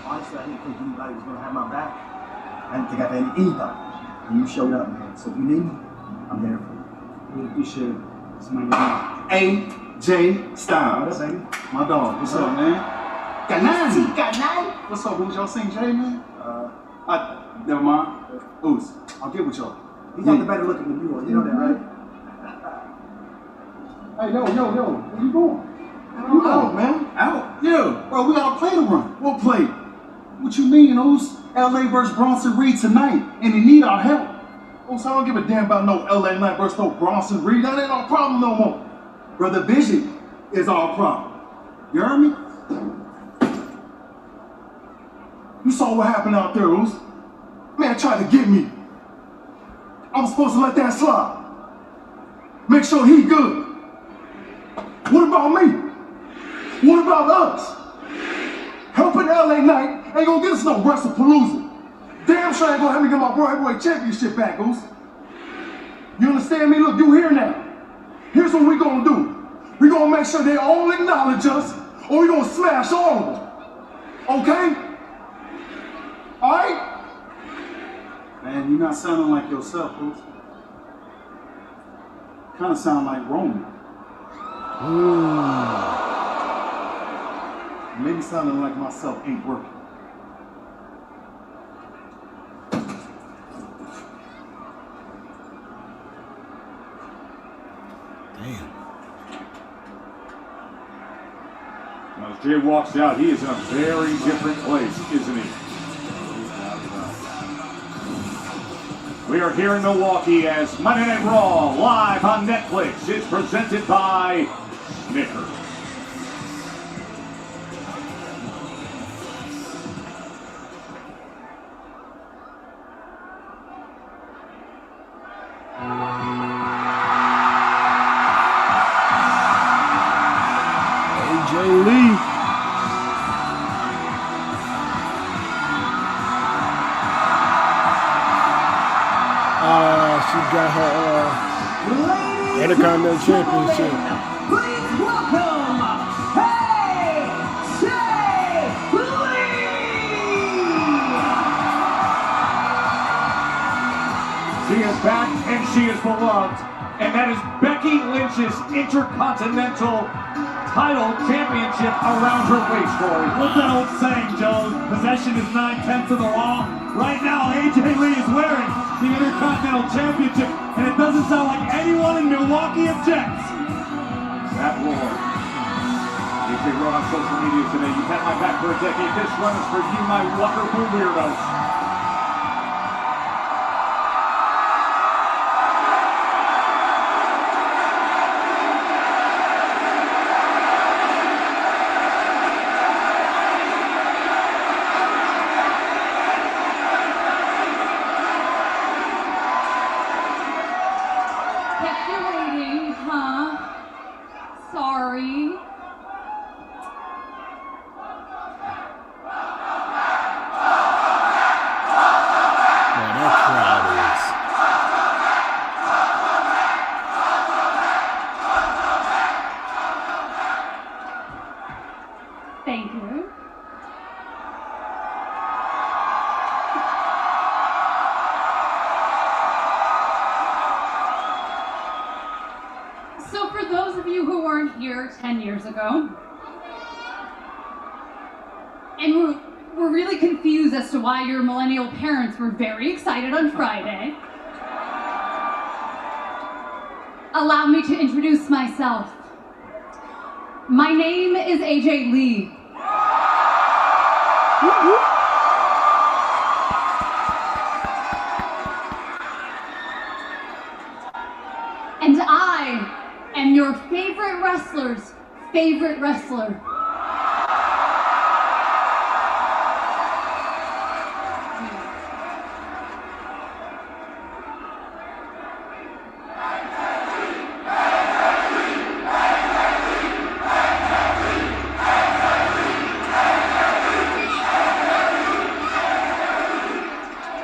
Honestly, I didn't think anybody was going to have my back. I didn't think I had anybody. And you showed up, man. So if you need me, I'm there for you. Really appreciate it. It's my name. AJ Styles. What up, baby? My dog. What's up, man? Canal. What's up, Who's y'all sing Jay, man? Never mind. Who's? I'll get with y'all. He got the better looking than you are. You know that, right? Hey, yo. Where you going? Out, man. Out? Yeah. Bro, we got a play to run. What play? What you mean, Oos? LA versus Bronson Reed tonight, and they need our help. Oos, I don't give a damn about no LA Knight versus no Bronson Reed. That ain't our problem no more. Bro, the vision is our problem. You heard me? You saw what happened out there, Oos. Man tried to get me. I was supposed to let that slide. Make sure he good. What about me? What about us? Helping LA Knight ain't gonna get us no WrestlePalooza. Damn sure ain't gonna help me get my World Heavyweight Championship back, Goose. You understand me? Look, you here now. Here's what we gonna do. We gonna make sure they all acknowledge us, or we gonna smash all of them. Okay? Alright? Man, you're not sounding like yourself, Goose. Kinda sound like Roman. Maybe sounding like myself ain't working. Damn. Now, as Jay walks out, he is in a very different place, isn't he? We are here in Milwaukee as Monday Night Raw, live on Netflix, is presented by Snickers. AJ Lee. She got her Americano championship. Please welcome AJ Lee! She is back and she is beloved. And that is Becky Lynch's Intercontinental Title Championship around her waist, Corey. What's that old saying, Joe? Possession is 9/10 of the law. Right now, AJ Lee is wearing the Intercontinental Championship, and it doesn't sound like anyone in Milwaukee objects. That roar. If you wrote on social media today, you've had my back for a decade. This run is for you, my wonderful weirdos. Kept you waiting, huh? Sorry. Man, that crowd is. Thank you. So for those of you who weren't here 10 years ago, and were really confused as to why your millennial parents were very excited on Friday, allow me to introduce myself. My name is AJ Lee. And I am your favorite wrestler's favorite wrestler.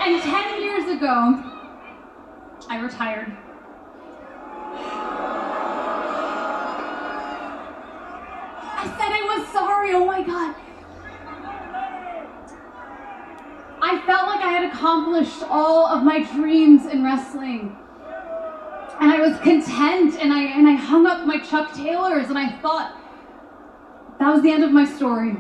And 10 years ago, I retired. I said I was sorry, oh my God. I felt like I had accomplished all of my dreams in wrestling. And I was content, and I hung up my Chuck Taylors, and I thought that was the end of my story.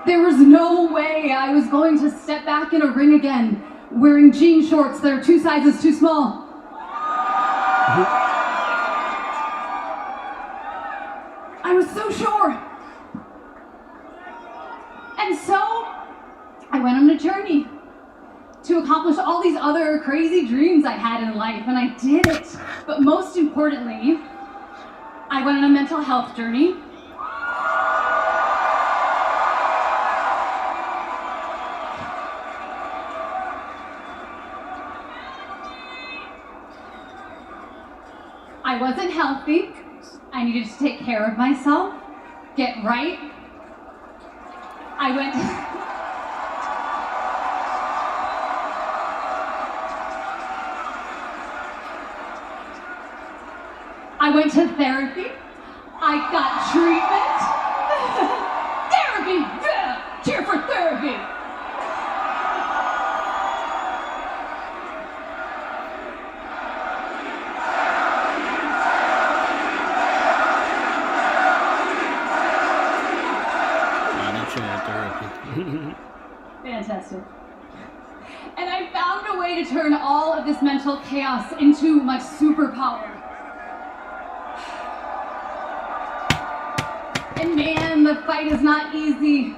There was no way I was going to step back in a ring again wearing jean shorts that are 2 sizes too small. I was so sure. And so I went on a journey to accomplish all these other crazy dreams I had in life, and I did it. But most importantly, I went on a mental health journey. I wasn't healthy. I needed to take care of myself, get right. I went to therapy. I got treatment. Therapy, yeah! Cheer for therapy. Fantastic. And I found a way to turn all of this mental chaos into my superpower. And man, the fight is not easy.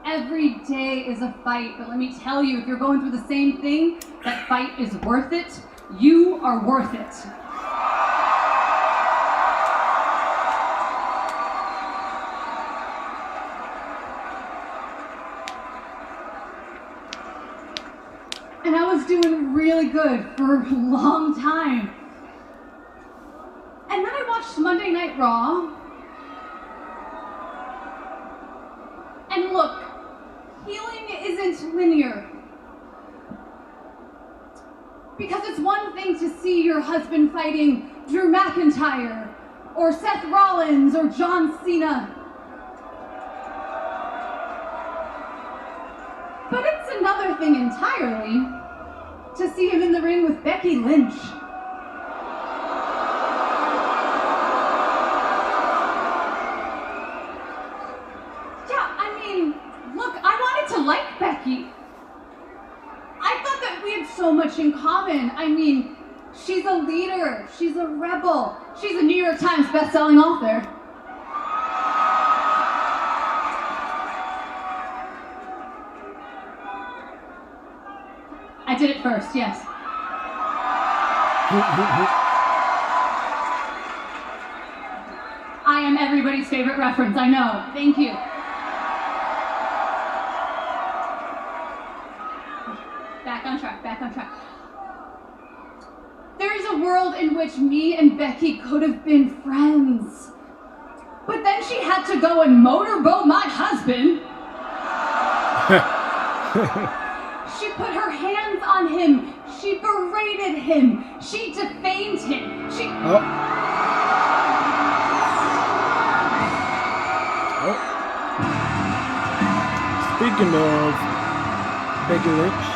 Every day is a fight, but let me tell you, if you're going through the same thing, that fight is worth it. You are worth it. And I was doing really good for a long time. And then I watched Monday Night Raw. And look, healing isn't linear. Because it's one thing to see your husband fighting Drew McIntyre, or Seth Rollins, or John Cena. But it's another thing entirely to see him in the ring with Becky Lynch. Yeah, I mean, look, I wanted to like Becky. I thought that we had so much in common. I mean, she's a leader, she's a rebel, she's a New York Times best-selling author. I did it first, yes. I am everybody's favorite reference, I know. Thank you. Back on track, back on track. There is a world in which me and Becky could have been friends. But then she had to go and motorboat my husband. She put her hands on him. She berated him. She defamed him. She... Speaking of Becky Lynch.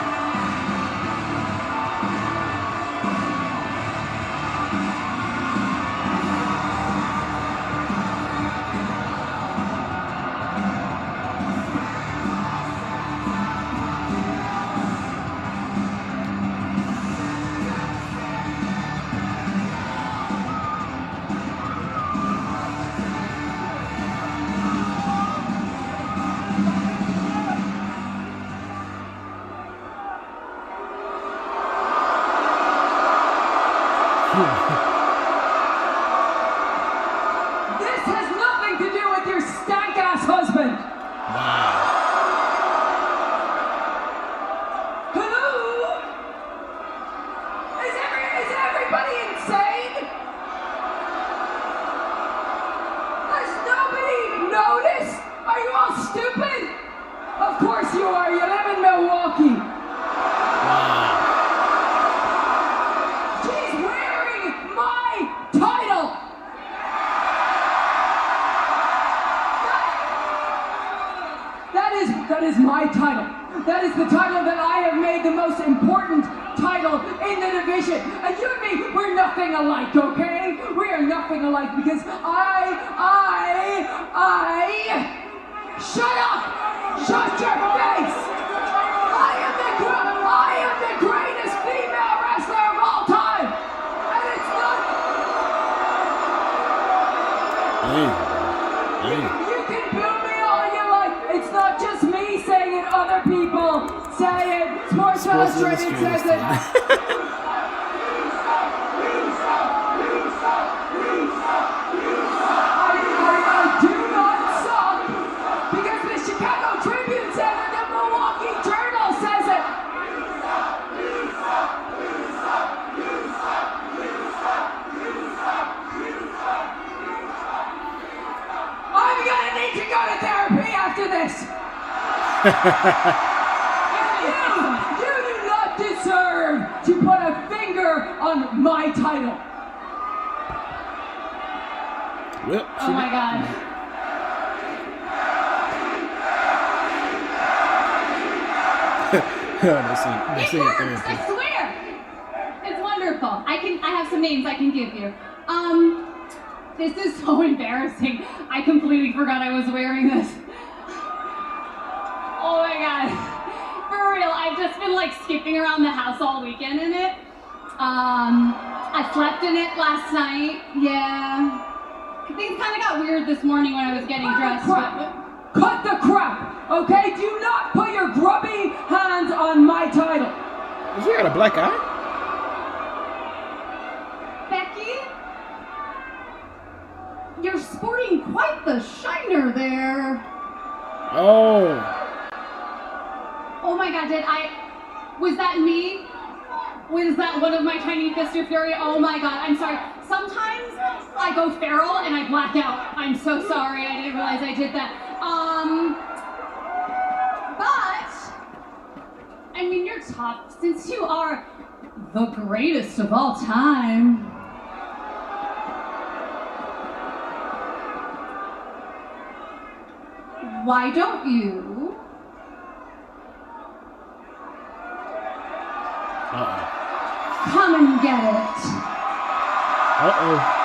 This has nothing to do with your stank-ass husband. Wow. Hello? Is everybody insane? Has nobody noticed? Are you all stupid? Of course you are. You live in Milwaukee. She's wearing my title. That is my title. That is the title that I have made the most important title in the division. And you and me, we're nothing alike, okay? We are nothing alike because shut up! Shut your face! I am the greatest female wrestler of all time! And it's not... You can boo me all you like. It's not just me saying it, other people say it. Sports Illustrated says it. You do not deserve to put a finger on my title. Yep. Oh my God. They see It works, I swear. It's wonderful. I have some names I can give you. This is so embarrassing. I completely forgot I was wearing this. Oh my God. For real, I've just been like skipping around the house all weekend in it. I slept in it last night. Yeah. Things kind of got weird this morning when I was getting dressed. Cut the crap, okay? Do not put your grubby hands on my title. Has he got a black eye? Becky? You're sporting quite the shiner there. Oh. Oh my God, was that me? Was that one of my tiny fists of fury? Oh my God, I'm sorry. Sometimes I go feral and I black out. I'm so sorry, I didn't realize I did that. But, I mean, you're tough since you are the greatest of all time. Why don't you? Come and get it. Uh-oh.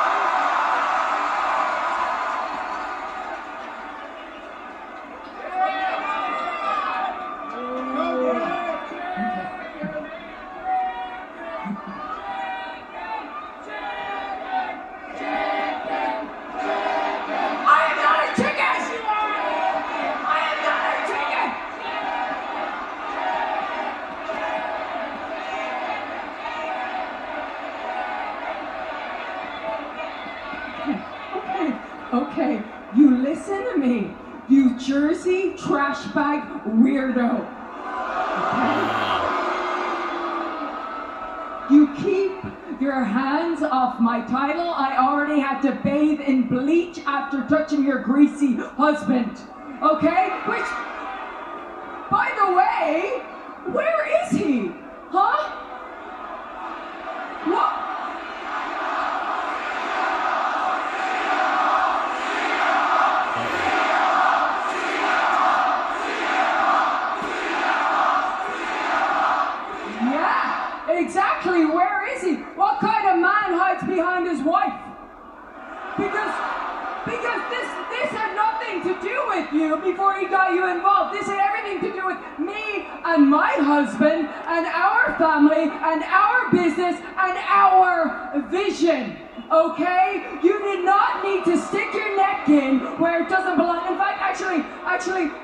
Okay, you listen to me, you Jersey trash bag weirdo. Okay? You keep your hands off my title. I already had to bathe in bleach after touching your greasy husband. Okay? Which, by the way, where is he? Huh? What? Exactly, where is he? What kind of man hides behind his wife? Because this had nothing to do with you before he got you involved. This had everything to do with me and my husband and our family and our business and our vision. Okay? You did not need to stick your neck in where it doesn't belong. In fact, actually,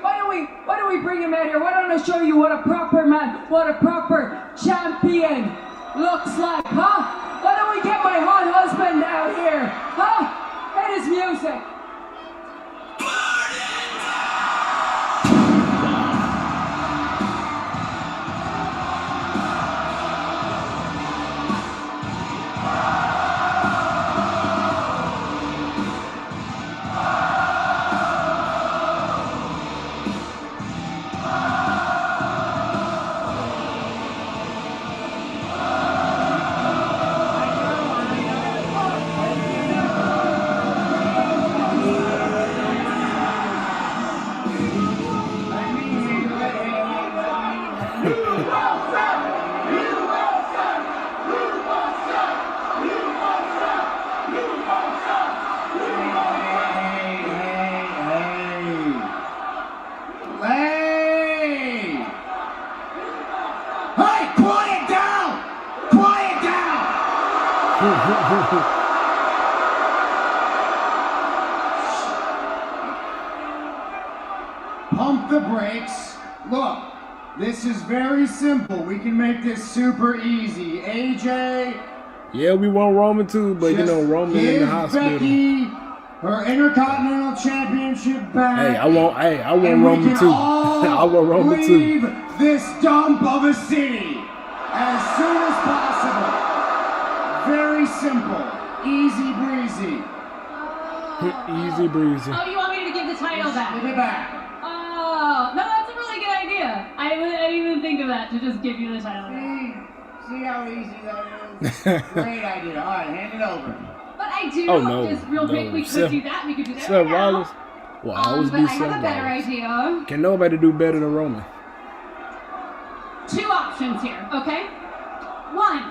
why don't we bring him out here? Why don't I show you what a proper man, what a proper champion looks like, huh? Why don't we get my out here? Huh? It is music. Pump the brakes. Look, this is very simple. We can make this super easy. AJ. Yeah, we want Roman too, but you know Roman in the hospital. Becky her Intercontinental Championship back. Hey, I want Roman too. I want Roman too. Leave this dump of a city as soon as possible. Very simple. Easy breezy. Easy breezy. Oh, you want me to give the title back? Give it back. Oh, no, that's a really good idea. I didn't even think of that, to just give you the title back. See how easy that is? Great idea. All right, hand it over. But I do, just real quick, we could do that. We could do that Seth right Rollins now. will always but be I Seth have a better Rollins. idea. Can nobody do better than Roman? 2 options here, okay? 1.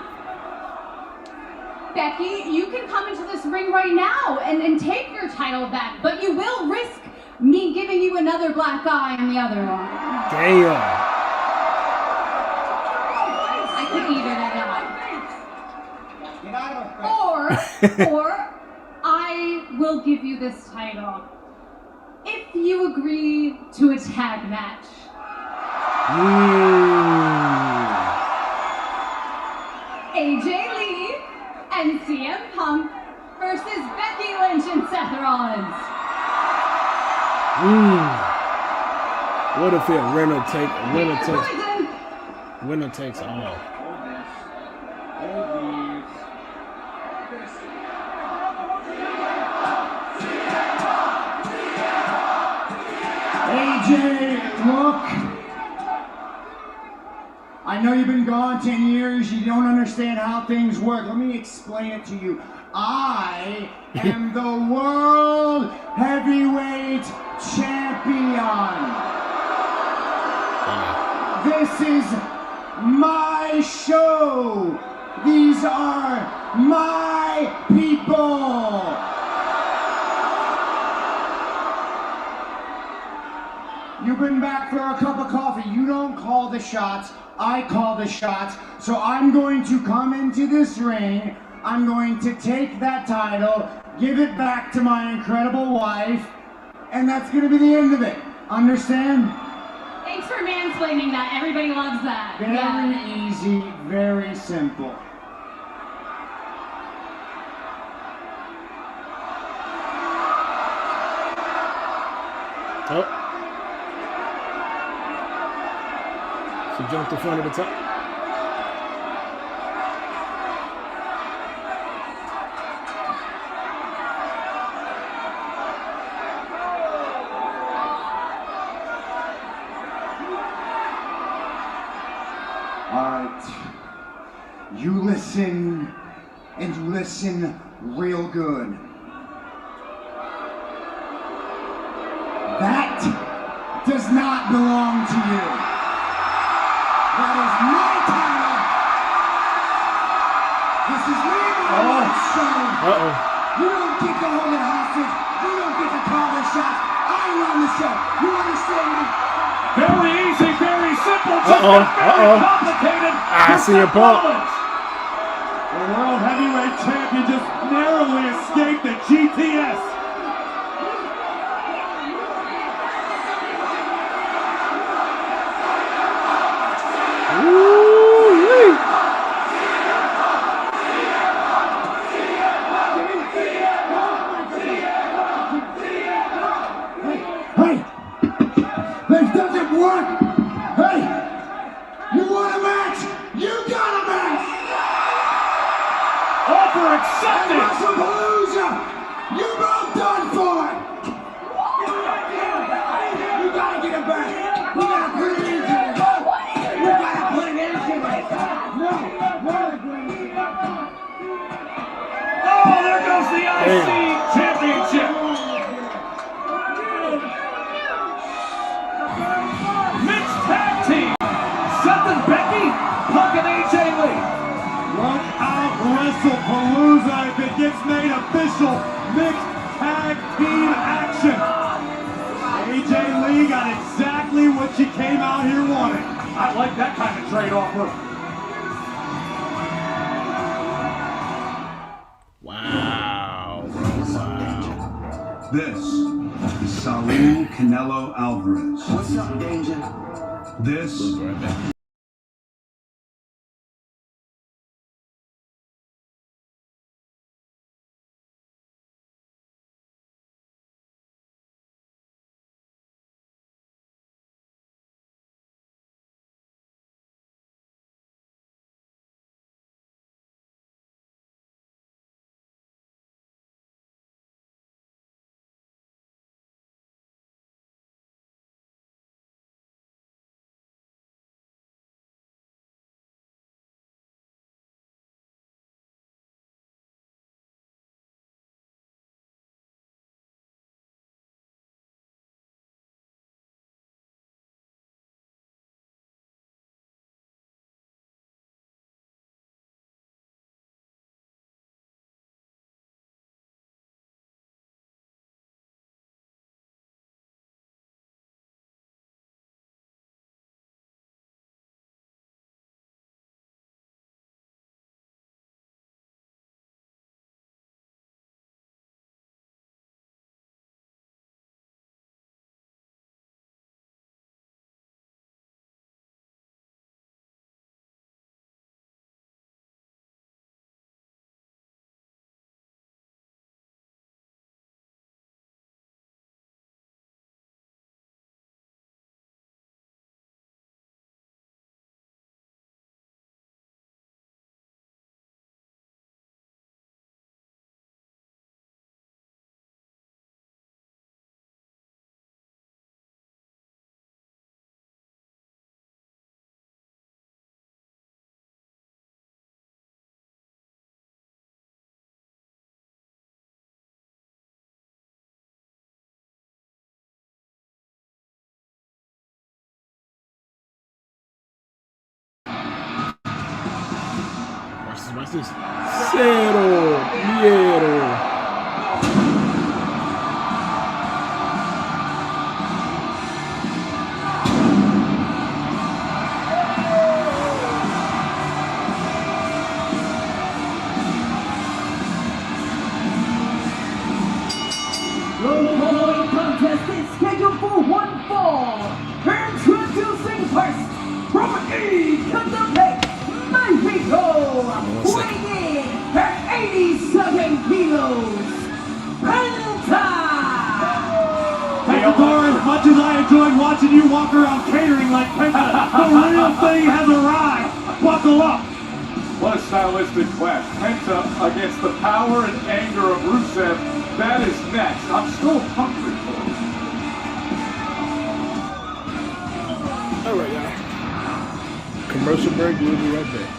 Becky, you can come into this ring right now and take your title back, but you will risk me giving you another black eye on the other one. Damn. I could either that or I will give you this title if you agree to a tag match. AJ Lee and CM Punk versus Becky Lynch and Seth Rollins. What if it winner takes all? AJ, look. I know you've been gone 10 years. You don't understand how things work. Let me explain it to you. I am the World Heavyweight Champion. This is my show. These are my people. You've been back for a cup of coffee. You don't call the shots. I call the shots. So I'm going to come into this ring. I'm going to take that title, give it back to my incredible wife, and that's going to be the end of it. Understand? Thanks for mansplaining that. Everybody loves that. Very easy, very simple. Oh. She jumped in front of the top. Alright. You listen, and you listen real good. That does not belong to you. That is my title. This is me on my show. You don't get to hold it hostage. You don't get to call the shots. I run the show. You understand me? Very easy, very simple, just not very complicated. I see a pump. The World Heavyweight Champion just narrowly escaped the GTS. offer accepted! WrestlePalooza! You're both done for! You gotta get it back! You gotta put it into it! You gotta put it into it! No! Oh, there goes the IC Championship! Mixed tag team! Seth and Becky, Punk and AJ Lee. Look out, WrestlePalooza if it gets made official. Mixed tag team action. AJ Lee got exactly what she came out here wanting. I like that kind of trade offer. Wow, bro, wow. This is Saul Canelo Alvarez. What's up, Danger? This Right back. Watch this. Cero, Miedo. The following contest is scheduled for one fall. Introducing first, from Ecatepec, Mexico, weighing in at 87 kilos, Penta! Hey, Adora, as much as I enjoyed watching you walk around catering like Penta, the real thing has arrived. Buckle up. What a stylistic clash. Penta against the power and anger of Rusev. That is next. I'm still hungry for it. All right, y'all. Commercial break. We'll be right back.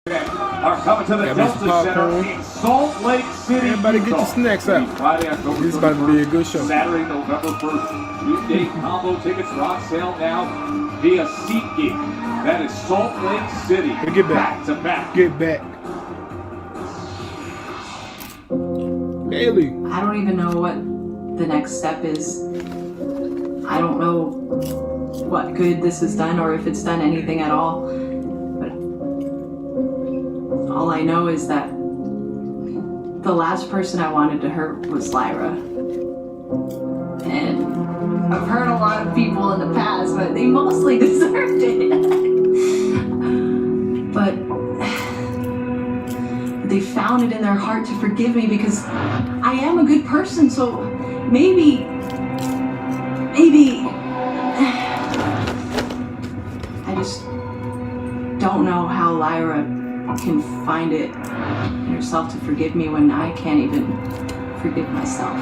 Are coming to the Delta Center in Salt Lake City. Everybody get your snacks out. Friday, October This is about to be a good show. Saturday, November 1st. 2-day combo tickets are on sale now via SeatGeek. That is Salt Lake City. Get back. To back. Get back. Bailey. I don't even know what the next step is. I don't know what good this has done or if it's done anything at all. But all I know is that the last person I wanted to hurt was Lyra. And I've hurt a lot of people in the past, but they mostly deserved it. But they found it in their heart to forgive me because I am a good person, so maybe I just don't know how Lyra can find it in herself to forgive me when I can't even forgive myself.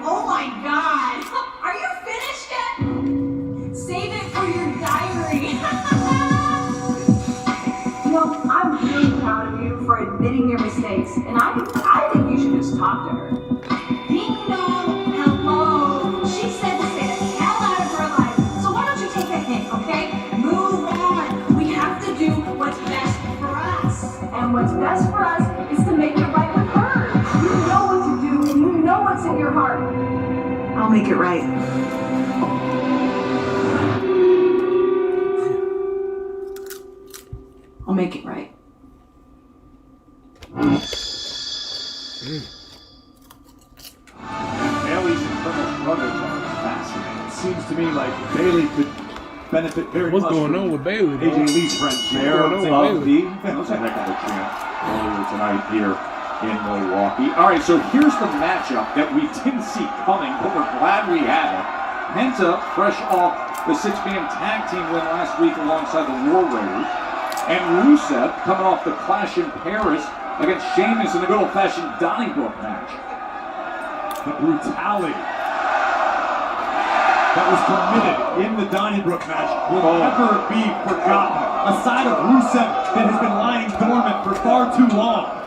Oh my god! Are you finished yet? Save it for your diary. You know, I'm really proud of you for admitting your mistakes, and I think you should just talk to her. Ding dong, hello. She said to stay the hell out of her life. So why don't you take a hint, okay? Move on. We have to do what's best for us. And what's best for us is to make it right with her. You know what to do, and you know what's in your heart. I'll make it right. I'll make it right. Bailey's internal struggles are fascinating. It seems to me like Bailey could benefit very much. What's going on with Bailey? AJ Lee's friend share of the That was a heck of a chance earlier tonight here in Milwaukee. All right, so here's the matchup that we didn't see coming, but we're glad we had it. Penta, fresh off the 6-man tag team win last week alongside the War Raiders, and Rusev coming off the clash in Paris against Sheamus in a good old-fashioned Donnybrook match. The brutality that was committed in the Donnybrook match will never be forgotten. A side of Rusev that has been lying dormant for far too long.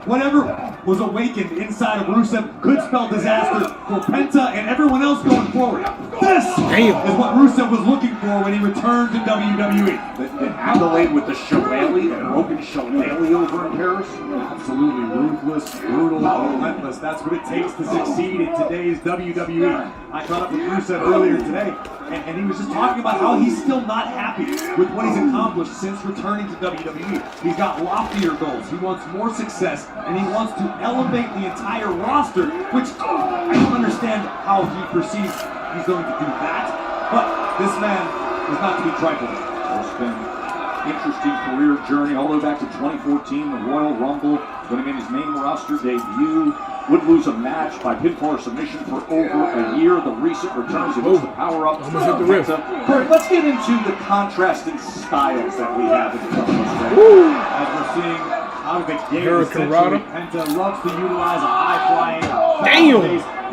Whatever was awakened inside of Rusev could spell disaster for Penta and everyone else going forward. This is what Rusev was looking for when he returned to WWE. The accolade with the shillelagh, the broken shillelagh over in Paris. Absolutely ruthless, brutal, relentless. That's what it takes to succeed in today's WWE. I caught up with Rusev earlier today, and he was just talking about how he's still not happy with what he's accomplished since returning to WWE. He's got loftier goals. He wants more success, and he wants to elevate the entire roster, which I don't understand how he perceives he's going to do that. But this man is not to be trifled with. It's been an interesting career journey all the way back to 2014, the Royal Rumble, when he made his main roster debut. Would lose a match by pinfall submission for over a year. The recent returns against the power-up. Almost hit the wrist. All right, let's get into the contrasting styles that we have in front of us right now. As we're seeing out of the gate, essentially, Penta loves to utilize a high-flying,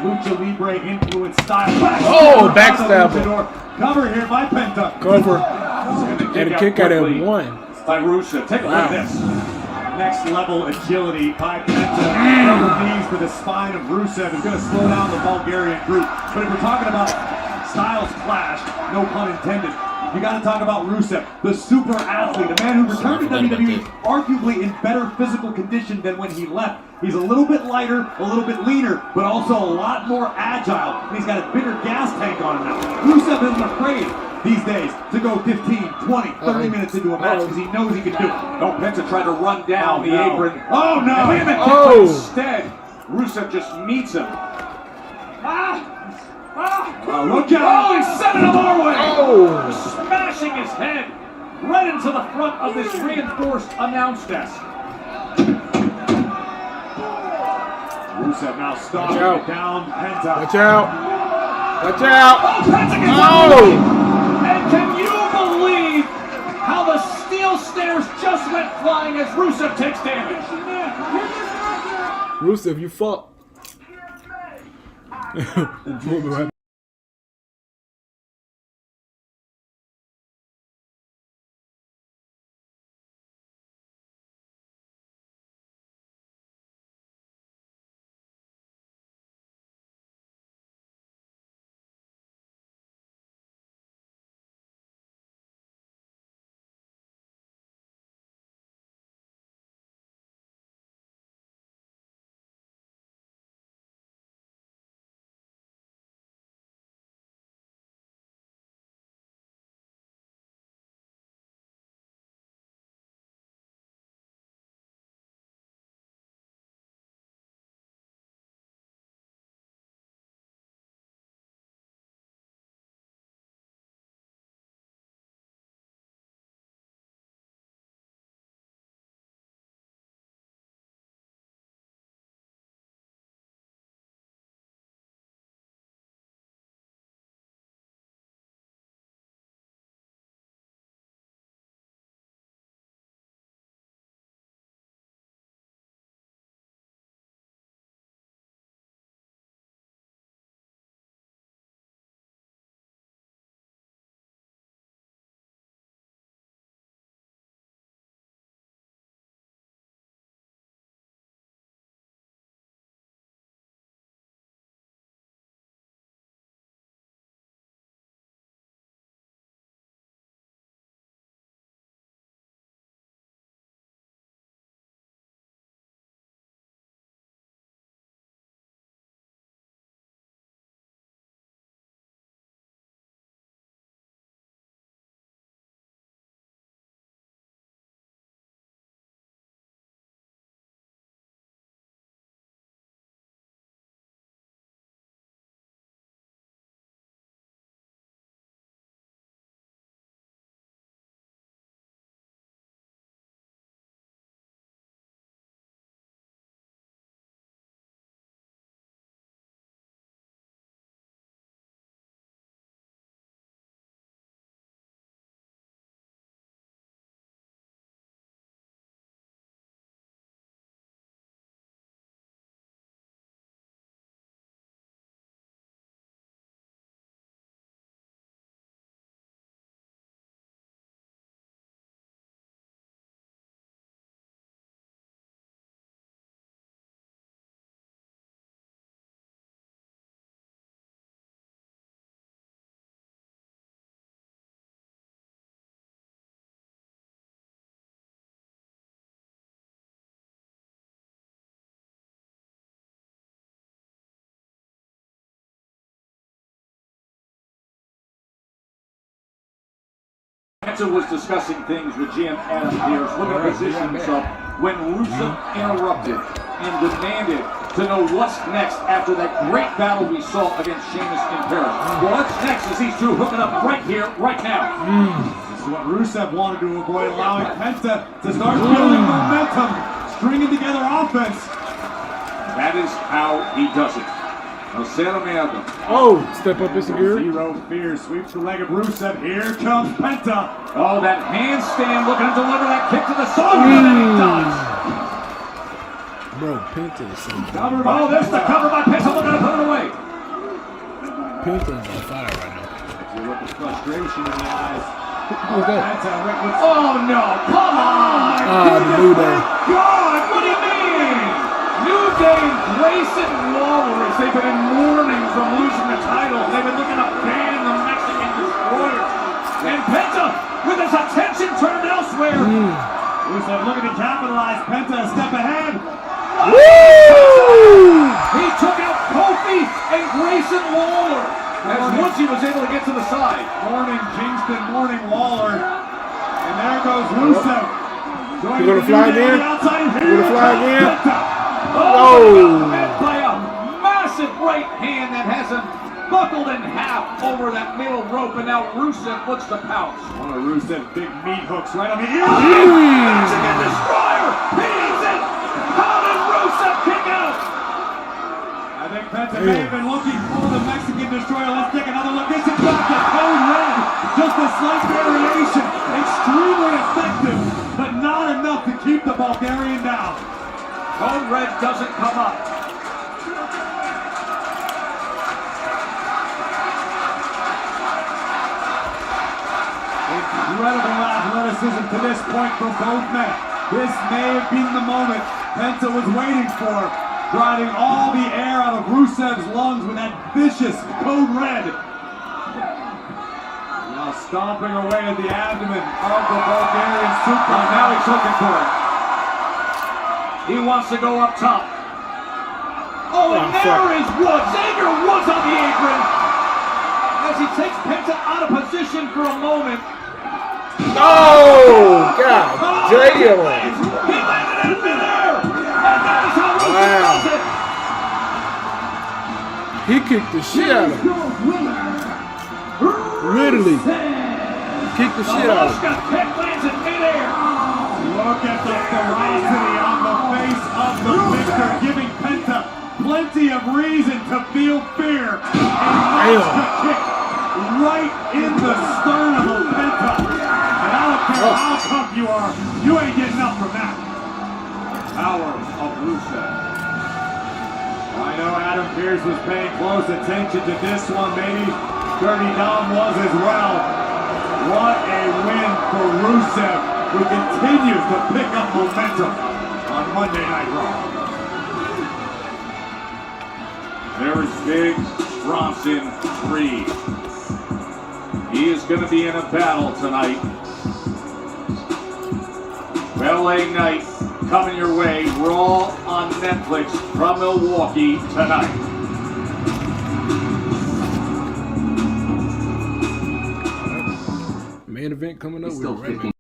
lucha libre influence style. Oh, backstabber. Cover here by Penta. Cover. And a kick out at one. By Rusev. Take a look at this. Next level agility by Penta. Double knees to the spine of Rusev is going to slow down the Bulgarian group. But if we're talking about styles clash, no pun intended, you got to talk about Rusev, the super athlete, a man who returned to WWE arguably in better physical condition than when he left. He's a little bit lighter, a little bit leaner, but also a lot more agile. And he's got a bigger gas tank on him now. Rusev isn't afraid these days to go 15, 20, 30 minutes into a match because he knows he can do it. Oh, Penta tried to run down the apron. Oh, no. Wait a minute. Instead, Rusev just meets him. Look out. Oh, he's sending him our way. Oh. Smashing his head right into the front of this reinforced announce desk. Rusev now stomping it down. Penta. Watch out. Watch out. Oh, Penta gets And can you believe how the steel stairs just went flying as Rusev takes damage? Rusev, you fuck. Penta was discussing things with GM Adam Pearce, looking to position himself when Rusev interrupted and demanded to know what's next after that great battle we saw against Sheamus in Paris. What's next is these two hooking up right here, right now. This is what Rusev wanted to avoid, allowing Penta to start building momentum, stringing together offense. That is how he does it. Americano. Oh, step up is good. Zero fear sweeps the leg of Rusev. Here comes Penta. Oh, that handstand looking to deliver that kick to the sun. And he does. Bro, Penta is so Oh, there's the cover by Penta. Looking to put it away. Penta is on fire right now. You look at frustration in the eyes. Penta, oh, no. Come on. New Day. God, what do you mean? New Day and Grayson Waller, they've been in mourning from losing the title. They've been looking to ban the Mexican Destroyer. And Penta, with his attention turned elsewhere. Rusev looking to capitalize. Penta a step ahead. Woo! He took out Kofi and Grayson Waller. As once he was able to get to the side. Morning Kingston, morning Waller. And there goes Rusev. You gonna fly again? You gonna fly again? Oh! By a massive right hand that has him buckled in half over that middle rope, and now Rusev looks to pounce. One of Rusev's big meat hooks right on the ear. Mexican Destroyer! He is it! How did Rusev kick out? I think Penta may have been looking for the Mexican Destroyer. Let's take another look. It's back to Code Red. Just a slight variation. Extremely effective, but not enough to keep the Bulgarian down. Code Red doesn't come up. Incredible athleticism to this point from both men. This may have been the moment Penta was waiting for, driving all the air out of Rusev's lungs with that vicious Code Red. Now stomping away at the abdomen of the Bulgarian super. Now he's looking for it. He wants to go up top. Oh, and there is Woods. Xavier Woods on the apron. As he takes Penta out of position for a moment. Oh, God damn. He landed in midair. And that is how Rusev does it. He kicked the shit out of him. Literally. Kicked the shit out of him. Asuka kick lands in midair. Look at the ferocity on the face of the victor, giving Penta plenty of reason to feel fear. A Asuka kick right in the sternum of Penta. And I don't care how tough you are, you ain't getting up from that. Power of Rusev. I know Adam Pearce was paying close attention to this one, maybe Dirty Dom was as well. What a win for Rusev, who continues to pick up momentum on Monday Night Raw. There is Big Bronson Reed. He is going to be in a battle tonight. LA Night coming your way, Raw on Netflix from Milwaukee tonight. Main event coming up. We're ready.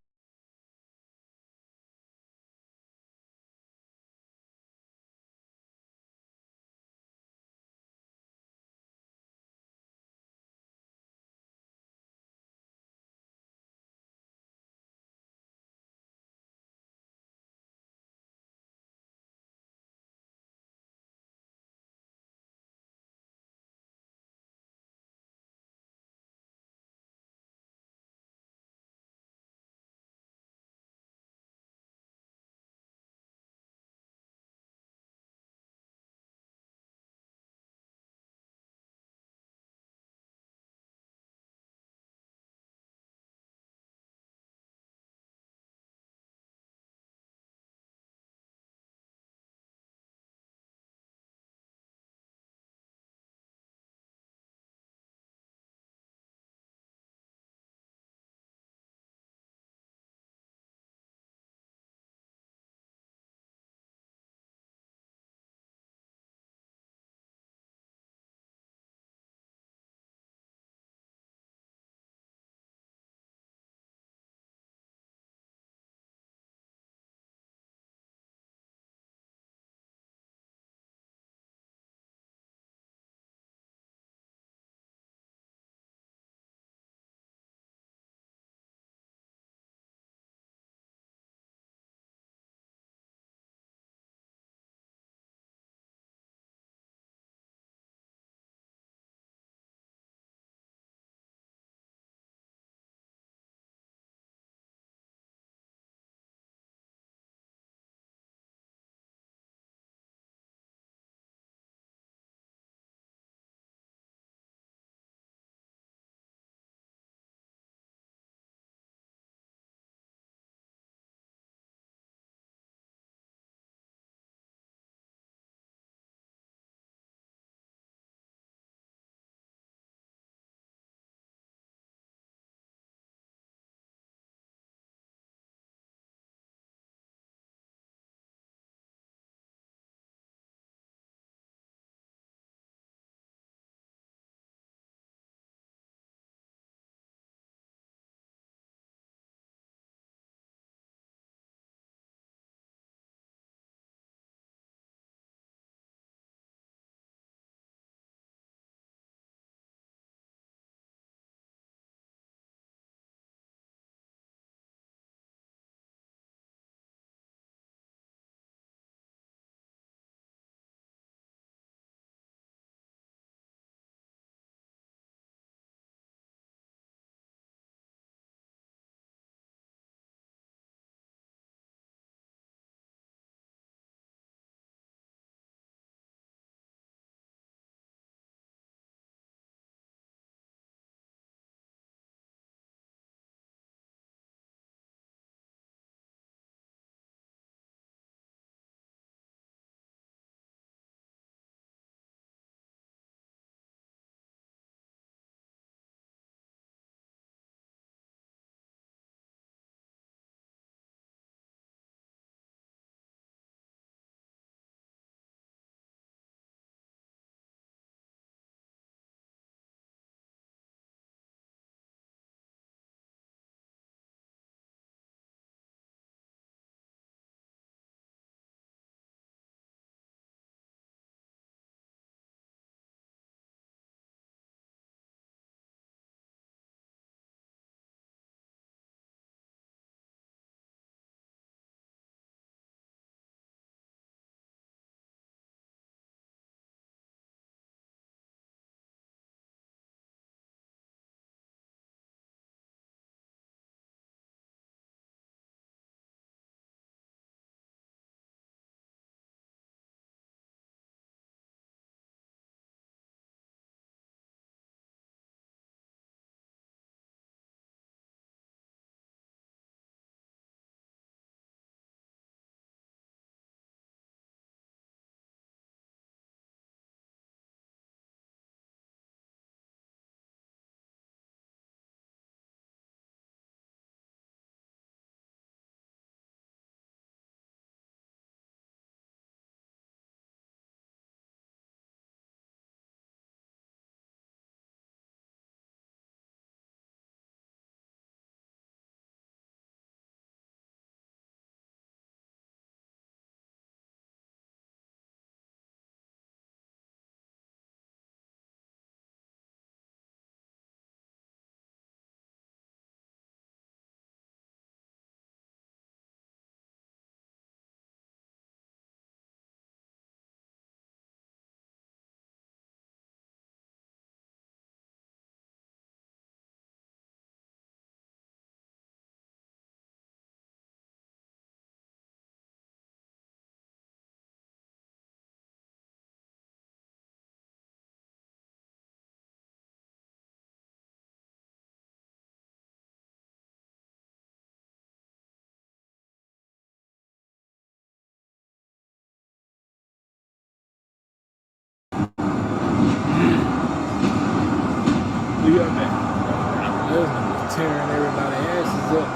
tearing everybody's asses up.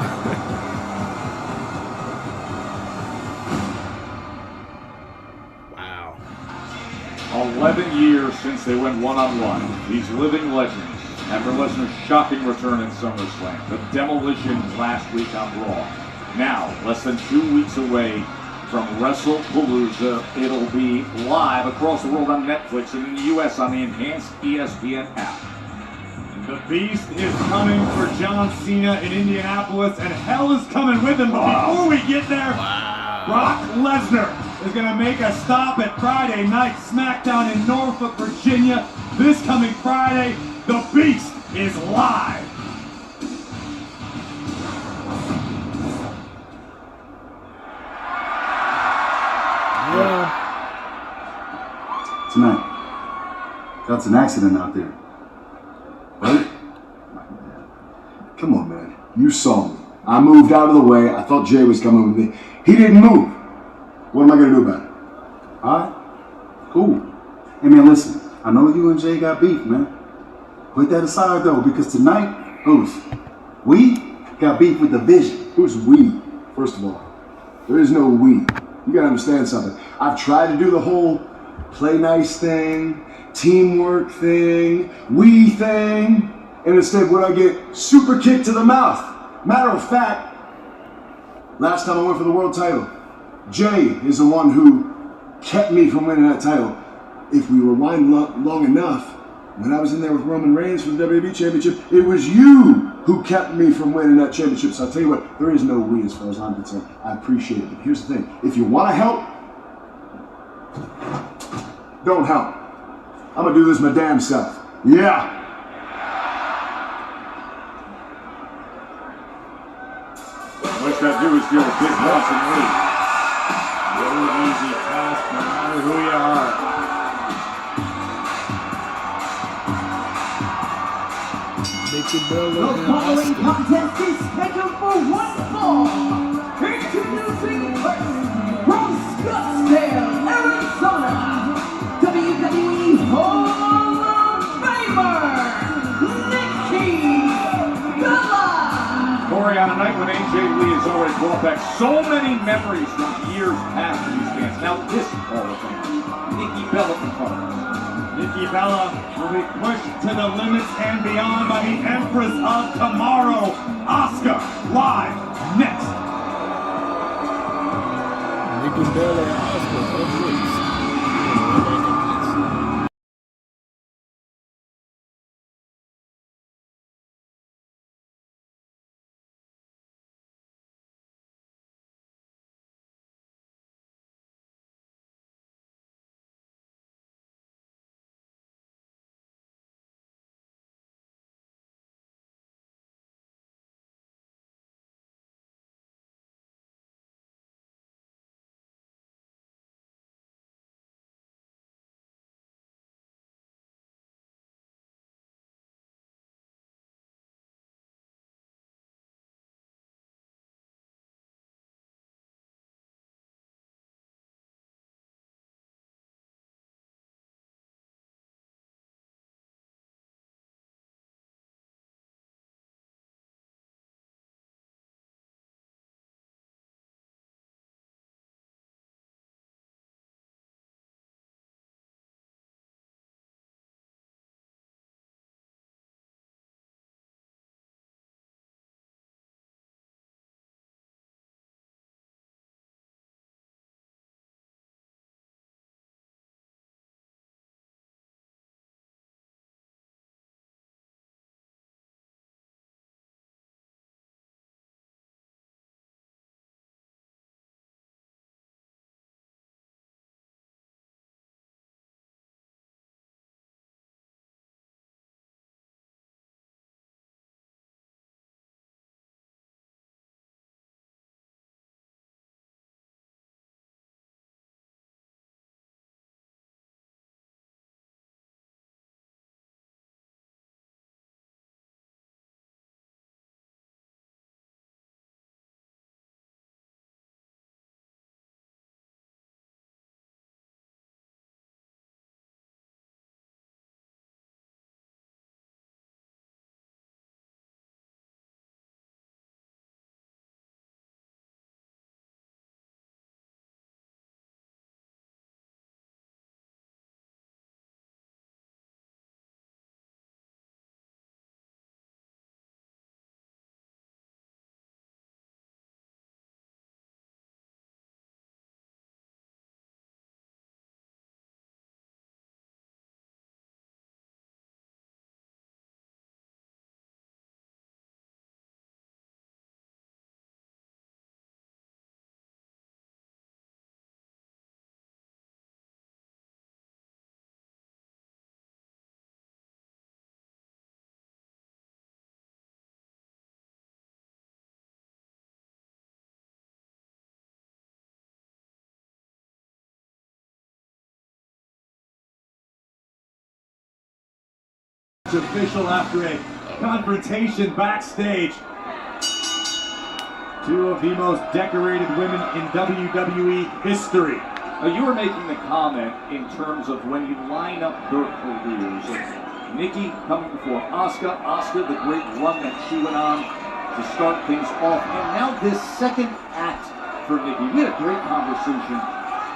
11 years since they went one-on-one. These living legends, after Lesnar's shocking return in SummerSlam, the demolition last week on Raw. Now, less than 2 weeks away from WrestlePalooza, it'll be live across the world on Netflix and in the US on the enhanced ESPN app. The Beast is coming for John Cena in Indianapolis, and hell is coming with him. But before we get there, Brock Lesnar is going to make a stop at Friday Night SmackDown in Norfolk, Virginia. This coming Friday, the Beast is live. Yeah. Tonight, that's an accident out there. Right? Come on, man. You saw me. I moved out of the way. I thought Jay was coming with me. He didn't move. What am I going to do about it? Alright? Cool. Hey, man, listen. I know you and Jay got beef, man. Put that aside, though, because tonight, we got beef with the Vision. Who's we? First of all, there is no we. You got to understand something. I've tried to do the whole play nice thing, teamwork thing, we thing, and instead what I get? Super kicked to the mouth. Matter of fact, last time I went for the world title, Jay is the one who kept me from winning that title. If we rewind long enough, when I was in there with Roman Reigns for the WWE Championship, it was you who kept me from winning that championship. So I'll tell you what, there is no we as far as I'm concerned. I appreciate it. But here's the thing. If you want to help, don't help. I'm going to do this my damn self. Yeah. What you got to do is deal with Big Boss and Lee. No easy task, no matter who you are. Nikki Bella The and following Asuka. contest is scheduled for one fall. Introducing first, from Scottsdale, Arizona, WWE Hall of Famer, Nikki Bella. Corey, on a night when AJ Lee has already brought back so many memories from years past for these fans. Now this Hall of Famer, Nikki Bella in front of us. Nikki Bella will be pushed to the limits and beyond by the Empress of Tomorrow, Asuka, live next. Nikki Bella and Asuka. Official after a confrontation backstage. Two of the most decorated women in WWE history. Now, you were making the comment in terms of when you line up their careers. Nikki coming before Asuka, the great run that she went on to start things off, and now this second act for Nikki. We had a great conversation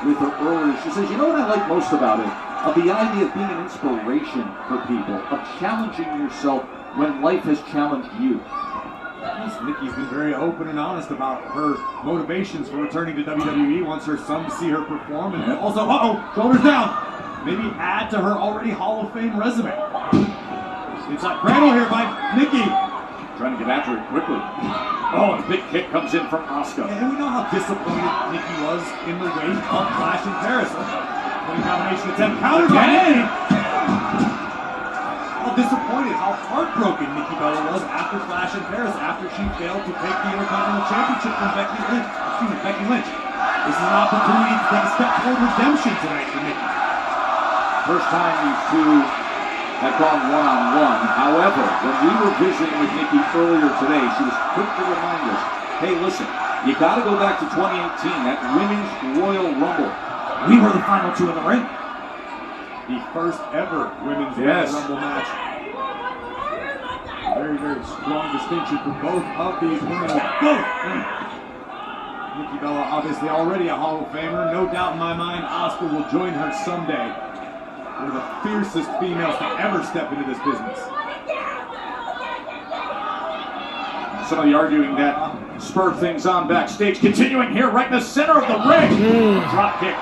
with her earlier. She says, you know what I like most about it? Of the idea of being an inspiration for people, of challenging yourself when life has challenged you. Yes, Nikki's been very open and honest about her motivations for returning to WWE. Wants her son to see her perform, and also, shoulders down. Maybe add to her already Hall of Fame resume. Inside Cradle here by Nikki. Trying to get after it quickly. Oh, a big kick comes in from Asuka. And we know how disappointed Nikki was in the wake of Clash in Paris. Winning combination attempt countered by Nikki. How disappointed, how heartbroken Nikki Bella was after Clash in Paris, after she failed to take the Intercontinental Championship from Becky Lynch. This is an opportunity to take a step toward redemption tonight for Nikki. First time these two have gone one-on-one. However, when we were visiting with Nikki earlier today, she was quick to remind us, hey, listen, you got to go back to 2018, that Women's Royal Rumble. We were the final two in the ring. The first ever Women's Royal Rumble match. Very, very strong distinction for both of these women. Nikki Bella, obviously already a Hall of Famer. No doubt in my mind, Asuka will join her someday. One of the fiercest females to ever step into this business. Somebody arguing that spurred things on backstage. Continuing here right in the center of the ring. Drop kick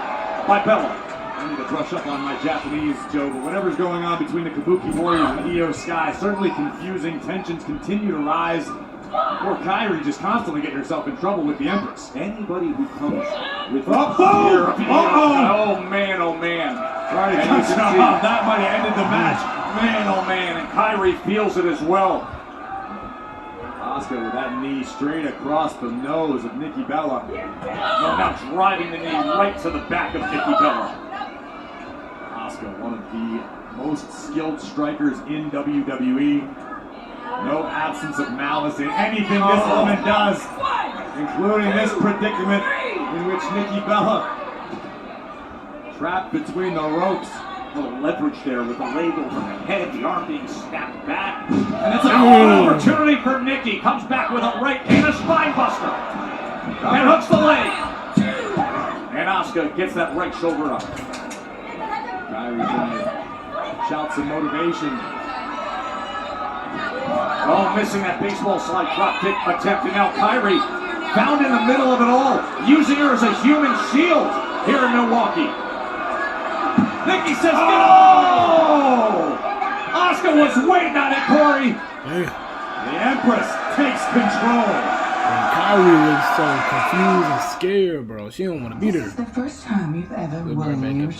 by Bella. I need to brush up on my Japanese, Joe, but whatever's going on between the Kabuki Warriors and Io Sky, certainly confusing. Tensions continue to rise. Poor Kairi just constantly getting herself in trouble with the Empress. Anybody who comes with fear of Io. Oh man, oh man. Right, that might have ended the match. Man, oh man, and Kairi feels it as well. Asuka with that knee straight across the nose of Nikki Bella. No, now driving the knee right to the back of Nikki Bella. Asuka, one of the most skilled strikers in WWE. No absence of malice in anything this woman does, including this predicament in which Nikki Bella, trapped between the ropes. A little leverage there with the leg over the head, the arm being snapped back. And it's an opportunity for Nikki. Comes back with a right and a spine buster. And hooks the leg. And Asuka gets that right shoulder up. Kairi trying to shout some motivation. Oh, missing that baseball slide drop kick attempt. And now Kairi found in the middle of it all, using her as a human shield here in Milwaukee. Nikki says, oh! Asuka was waiting on it, Corey. The Empress takes control. And Kairi looks so confused and scared, bro. She don't want to be there. This is the first time you've ever won your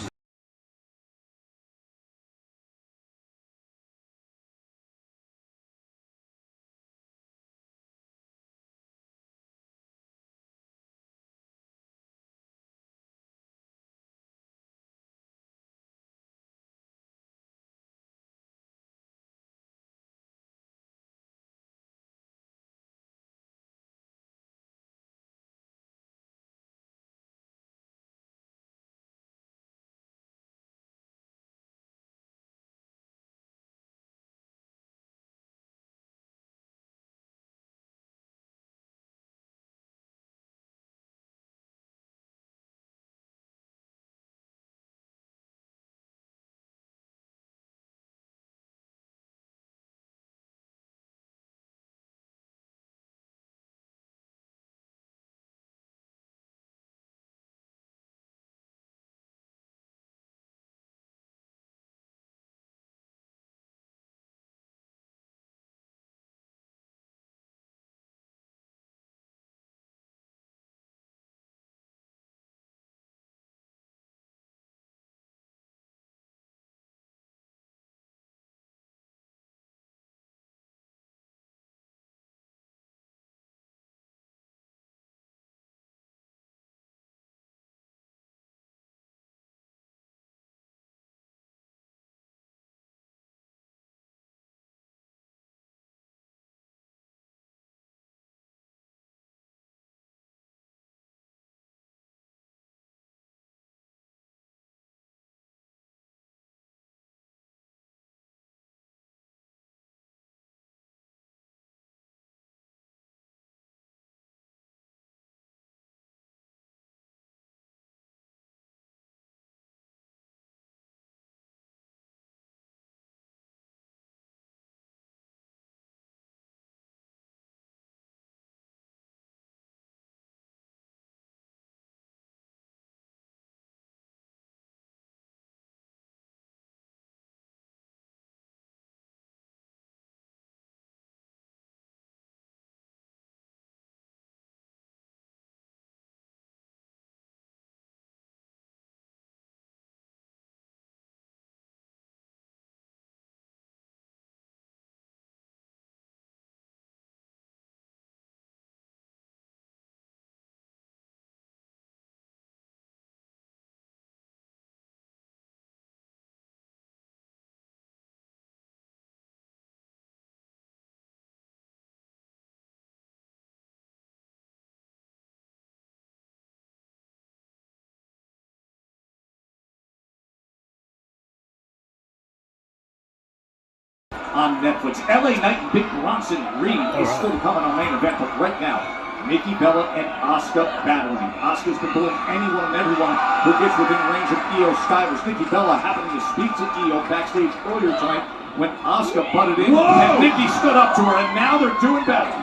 on Netflix. LA Knight and Big Bronson Reed is still coming on main event, but right now, Nikki Bella and Asuka battling. Asuka's been bullying anyone and everyone who gets within range of Io Stylers. Nikki Bella happening to speak to Io backstage earlier tonight when Asuka butted in and Nikki stood up to her, and now they're doing battle.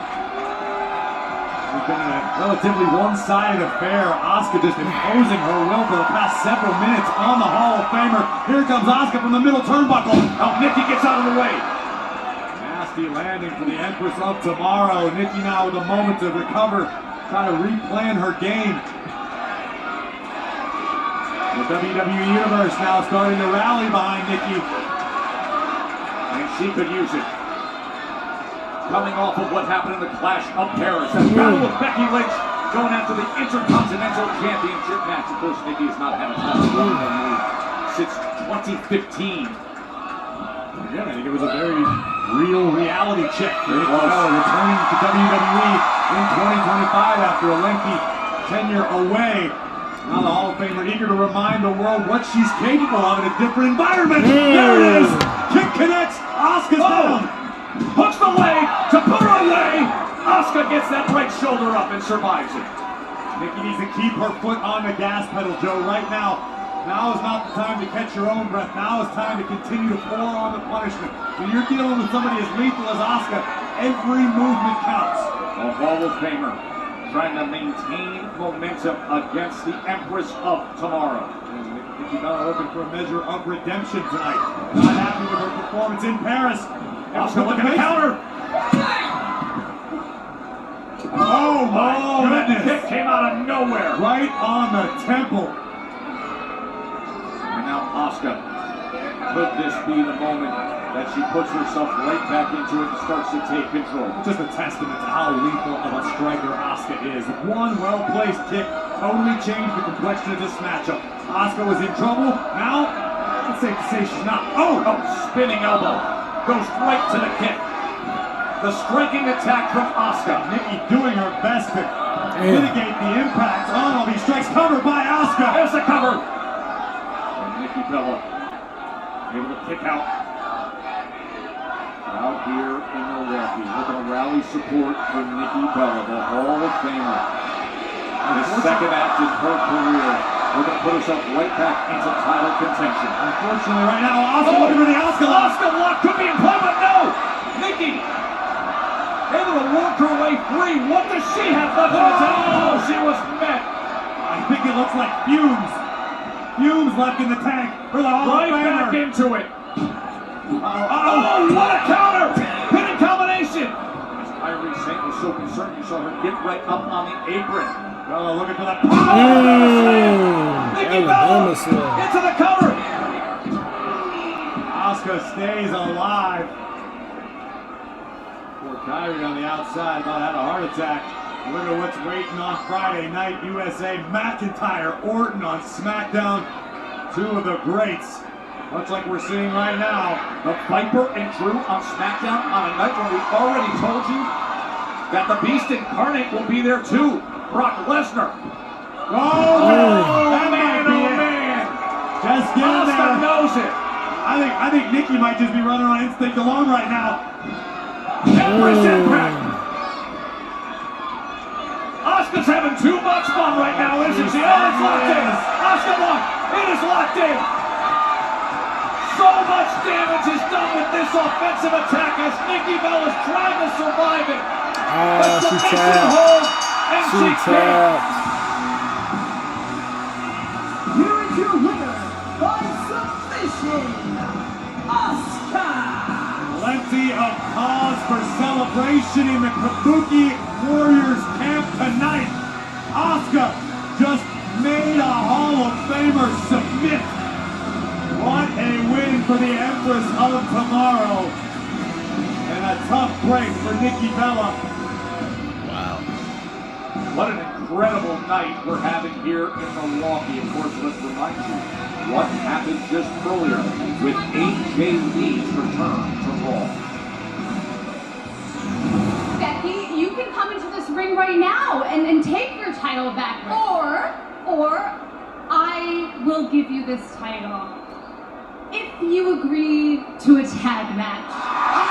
It's been a relatively one-sided affair. Asuka just imposing her will for the past several minutes on the Hall of Famer. Here comes Asuka from the middle turnbuckle. Oh, Nikki gets out of the way. Nasty landing for the Empress of Tomorrow. Nikki now with a moment to recover, trying to replan her game. The WWE Universe now starting to rally behind Nikki. And she could use it. Coming off of what happened in the Clash of Paris. A battle with Becky Lynch going after the Intercontinental Championship match. Of course, Nikki has not had a title move since 2015. Again, I think it was a very real reality check for Nikki Bella returning to WWE in 2025 after a lengthy tenure away. Now the Hall of Famer eager to remind the world what she's capable of in a different environment. There it is! Kick connects, Asuka's down! Hooks the leg to put her away. Asuka gets that right shoulder up and survives it. Nikki needs to keep her foot on the gas pedal, Joe, right now. Now is not the time to catch your own breath. Now is time to continue to pour on the punishment. When you're dealing with somebody as lethal as Asuka, every movement counts. A Hall of Famer trying to maintain momentum against the Empress of Tomorrow. Nikki Bella looking for a measure of redemption tonight. Not happy with her performance in Paris. Asuka looking to counter. Oh my goodness! That kick came out of nowhere. Right on the temple. And now Asuka. Could this be the moment that she puts herself right back into it and starts to take control? Just a testament to how lethal of a striker Asuka is. One well-placed kick totally changed the complexion of this matchup. Asuka was in trouble. Now, it's safe to say she's not. Oh, spinning elbow. Goes right to the kick. The striking attack from Asuka. Nikki doing her best to mitigate the impact on all these strikes. Covered by Asuka. There's the cover. And Nikki Bella able to kick out. Out here in Milwaukee. Looking to rally support for Nikki Bella, the Hall of Famer. The second act in her career. We're going to put herself right back into title contention. Unfortunately, right now, Asuka looking for the Asuka lock. Asuka lock could be in play, but no! Nikki able to work her way free. What does she have left in the tank? Oh, she was met. I think it looks like fumes. Fumes left in the tank for the Hall of Famer. Right back into it. Oh, what a counter! Pinning combination. Irie Saint was so concerned you saw her get right up on the apron. Bella looking for that. Nikki Bella into the cover. Asuka stays alive. Poor Kyrie on the outside about had a heart attack. Look at what's waiting on Friday night. USA McIntyre, Orton on SmackDown. Two of the greats. Much like we're seeing right now. The Viper and Drew on SmackDown on a night when we already told you that the Beast Incarnate will be there too. Brock Lesnar. That might be it. Man. Just get in Asuka there. knows it. I think Nikki might just be running on instinct alone right now. Empress Impact. Asuka's having too much fun right now, isn't she? Oh, it's locked in. Asuka won. It is locked in. So much damage is done with this offensive attack as Nikki Bella's trying to survive it. She tapped. She tapped. Here is your winner by submission, Asuka. Plenty of cause for celebration in the Kabuki Warriors camp tonight. Asuka just made a Hall of Famer submit. What a win for the Empress of Tomorrow. And a tough break for Nikki Bella. Wow. What an incredible night we're having here in Milwaukee. Of course, let's remind you what happened just earlier with AJ Lee's return to Raw. Becky, you can come into this ring right now and take your title back. Or I will give you this title if you agree to a tag match.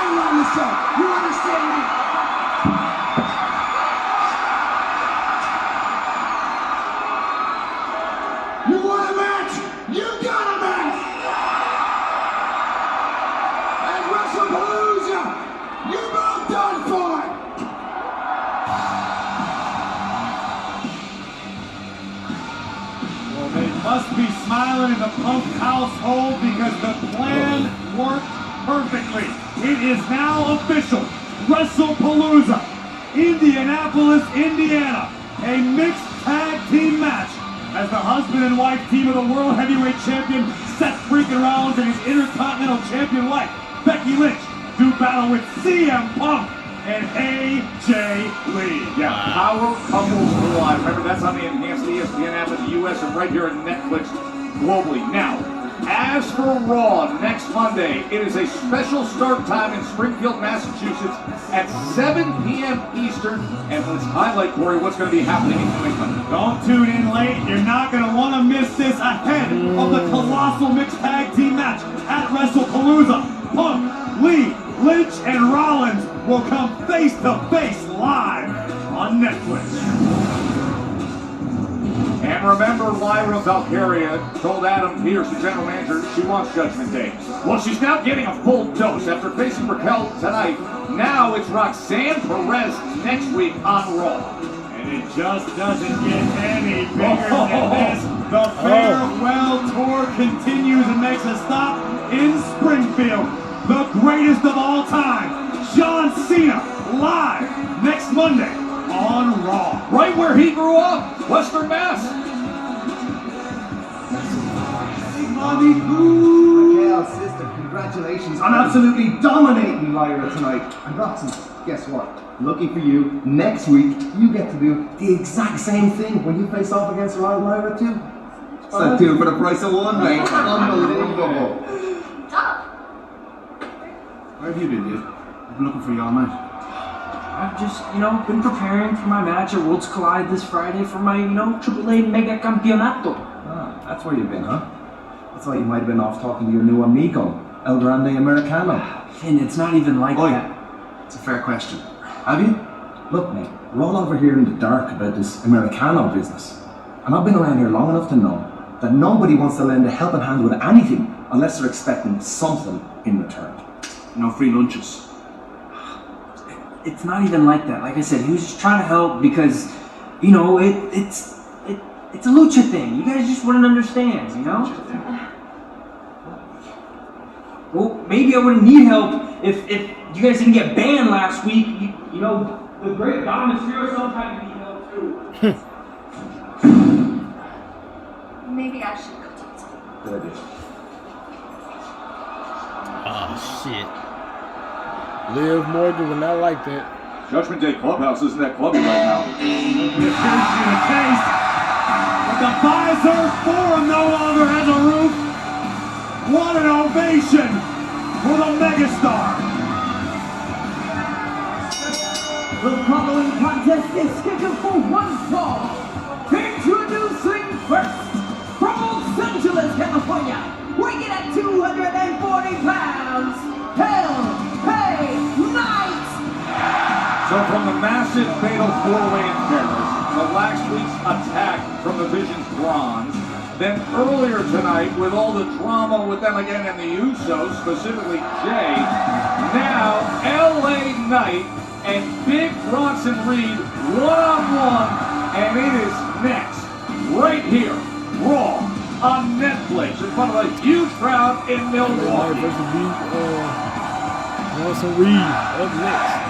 I run the show. You understand me? You want a match? You got a match! At WrestlePalooza, you're both done for! Well, they must be smiling in the Punk household because the plan worked perfectly. It is now official. WrestlePalooza, Indianapolis, Indiana. A mixed tag team match as the husband and wife team of the World Heavyweight Champion Seth Freakin' Rollins and his Intercontinental Champion wife Becky Lynch do battle with CM Punk and AJ Lee. Yeah, Power Couples Live. Remember, that's on the enhanced ESPN app in the U.S. and right here on Netflix globally. Now, as for Raw next Monday, it is a special start time in Springfield, Massachusetts at 7 p.m. Eastern. And let's highlight, Corey, what's going to be happening in New England. Don't tune in late. You're not going to want to miss this ahead of the colossal mixed tag team match at WrestlePalooza. Punk, Lee, Lynch, and Rollins will come face to face live on Netflix. And remember, Lyra Valkyria told Adam Pierce, the general manager, she wants Judgment Day. Well, she's now getting a full dose after facing Raquel tonight. Now it's Roxanne Perez next week on Raw. And it just doesn't get any bigger than this. The farewell tour continues and makes a stop in Springfield. The greatest of all time, John Cena, live next Monday on Raw. Right where he grew up, Western Mass. Mommy, Raquel, sister, congratulations on absolutely dominating Lyra tonight. And Roxy, guess what? Lucky for you, next week you get to do the exact same thing when you face off against Lyra too. It's like two for the price of one, mate. Unbelievable. Where have you been, dude? I've been looking for you all night. I've just, been preparing for my match at Worlds Collide this Friday for my, AAA Mega Campeonato. Ah, that's where you've been, huh? I thought you might have been off talking to your new amigo, El Grande Americano. And it's not even like that. It's a fair question. Have you? Look, mate, we're all over here in the dark about this Americano business. And I've been around here long enough to know that nobody wants to lend a helping hand with anything unless they're expecting something in return. No free lunches. It's not even like that. Like I said, he was just trying to help because, it's a lucha thing. You guys just wouldn't understand, Well, maybe I wouldn't need help if you guys didn't get banned last week. The great Dom Mysterio sometimes need help too. Maybe I should go talk to him. Good idea. Oh, shit. Liv Morgan would not like that. Judgment Day Clubhouse isn't that clubby right now. It appears to be the case. But the Pfizer Forum no longer has a roof. What an ovation for the megastar. The following contest is scheduled for one fall. Introducing first, from Los Angeles, California, weighing in at 240 pounds, Hell Hey Knight! So from the massive fatal four-way in Paris, the last week's attack from the Vision's Bronze, then earlier tonight with all the drama with them again and the Usos, specifically Jay, now LA Knight and Big Bronson Reed one-on-one, and it is next, right here, Raw on Netflix in front of a huge crowd in Milwaukee. Bronson Reed up next.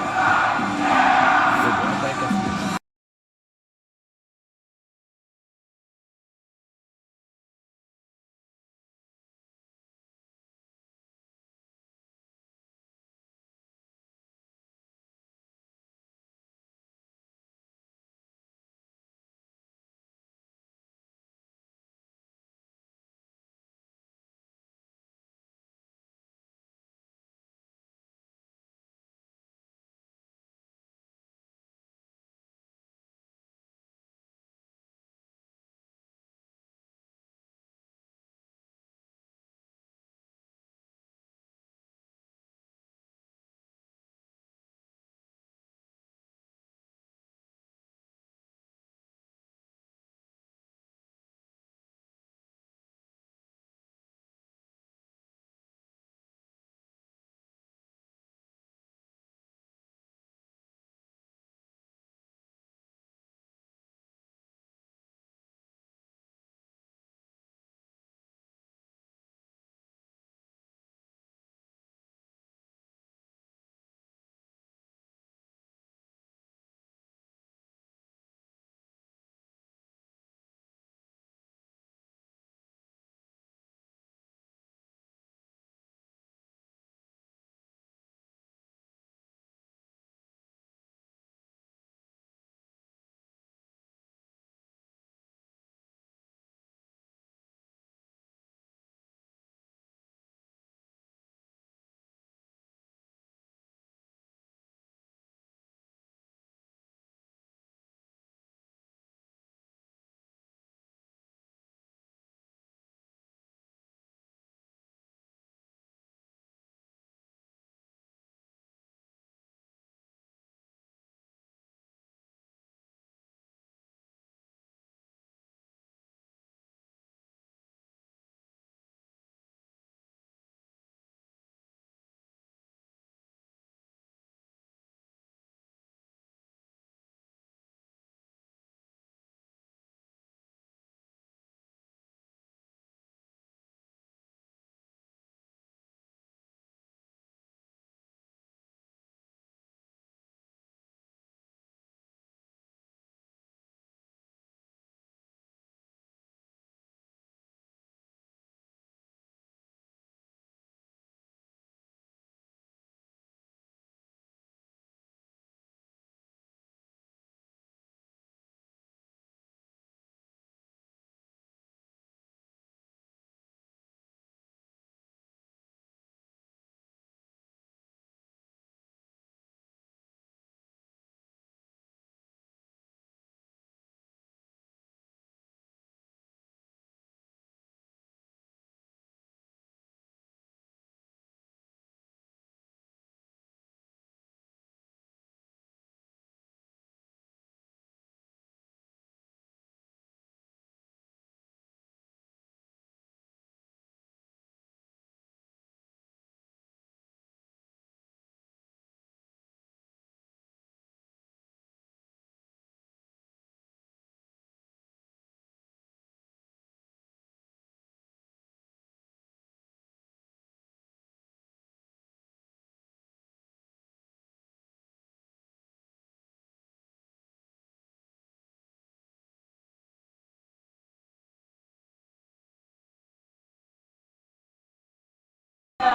You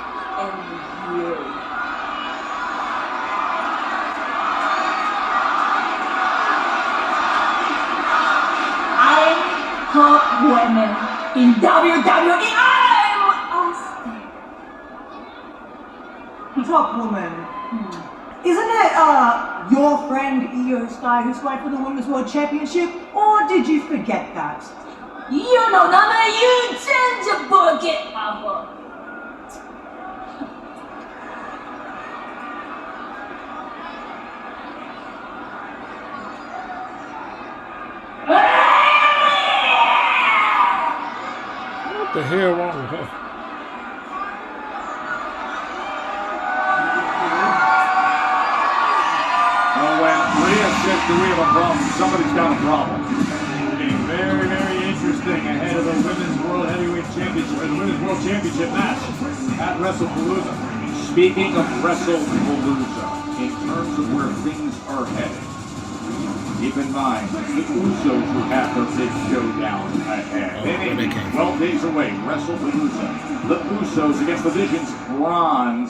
and you. I'm top women in WWE. I'm Austin. Top woman. Isn't it your friend Io Sky who's fighting for the Women's World Championship? Or did you forget that? You know, Nana, you change a bucket, Papa. What the hell wrong with her? Well, when Rhea says that we have a problem, somebody's got a problem. Getting very, very interesting ahead of the Women's World Heavyweight Championship, or the Women's World Championship match at WrestlePalooza. Speaking of WrestlePalooza, in terms of where things are headed, keep in mind, the Usos who have their big showdown ahead. They may be 12 days away, WrestlePalooza. The Usos against the Vision's Braun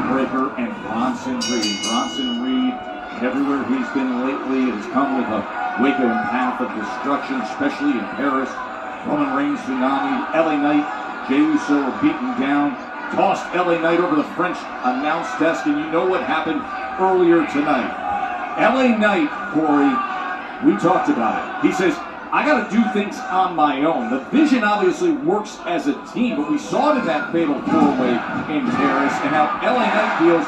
Breaker and Bronson Reed. Bronson Reed, everywhere he's been lately, has come with a wake and path of destruction, especially in Paris. Roman Reigns, tsunami, LA Knight, Jey Uso are beaten down, tossed LA Knight over the French announce desk, and you know what happened earlier tonight. LA Knight, Corey, we talked about it. He says, I got to do things on my own. The Vision obviously works as a team, but we saw it in that fatal four-way in Paris, and how LA Knight feels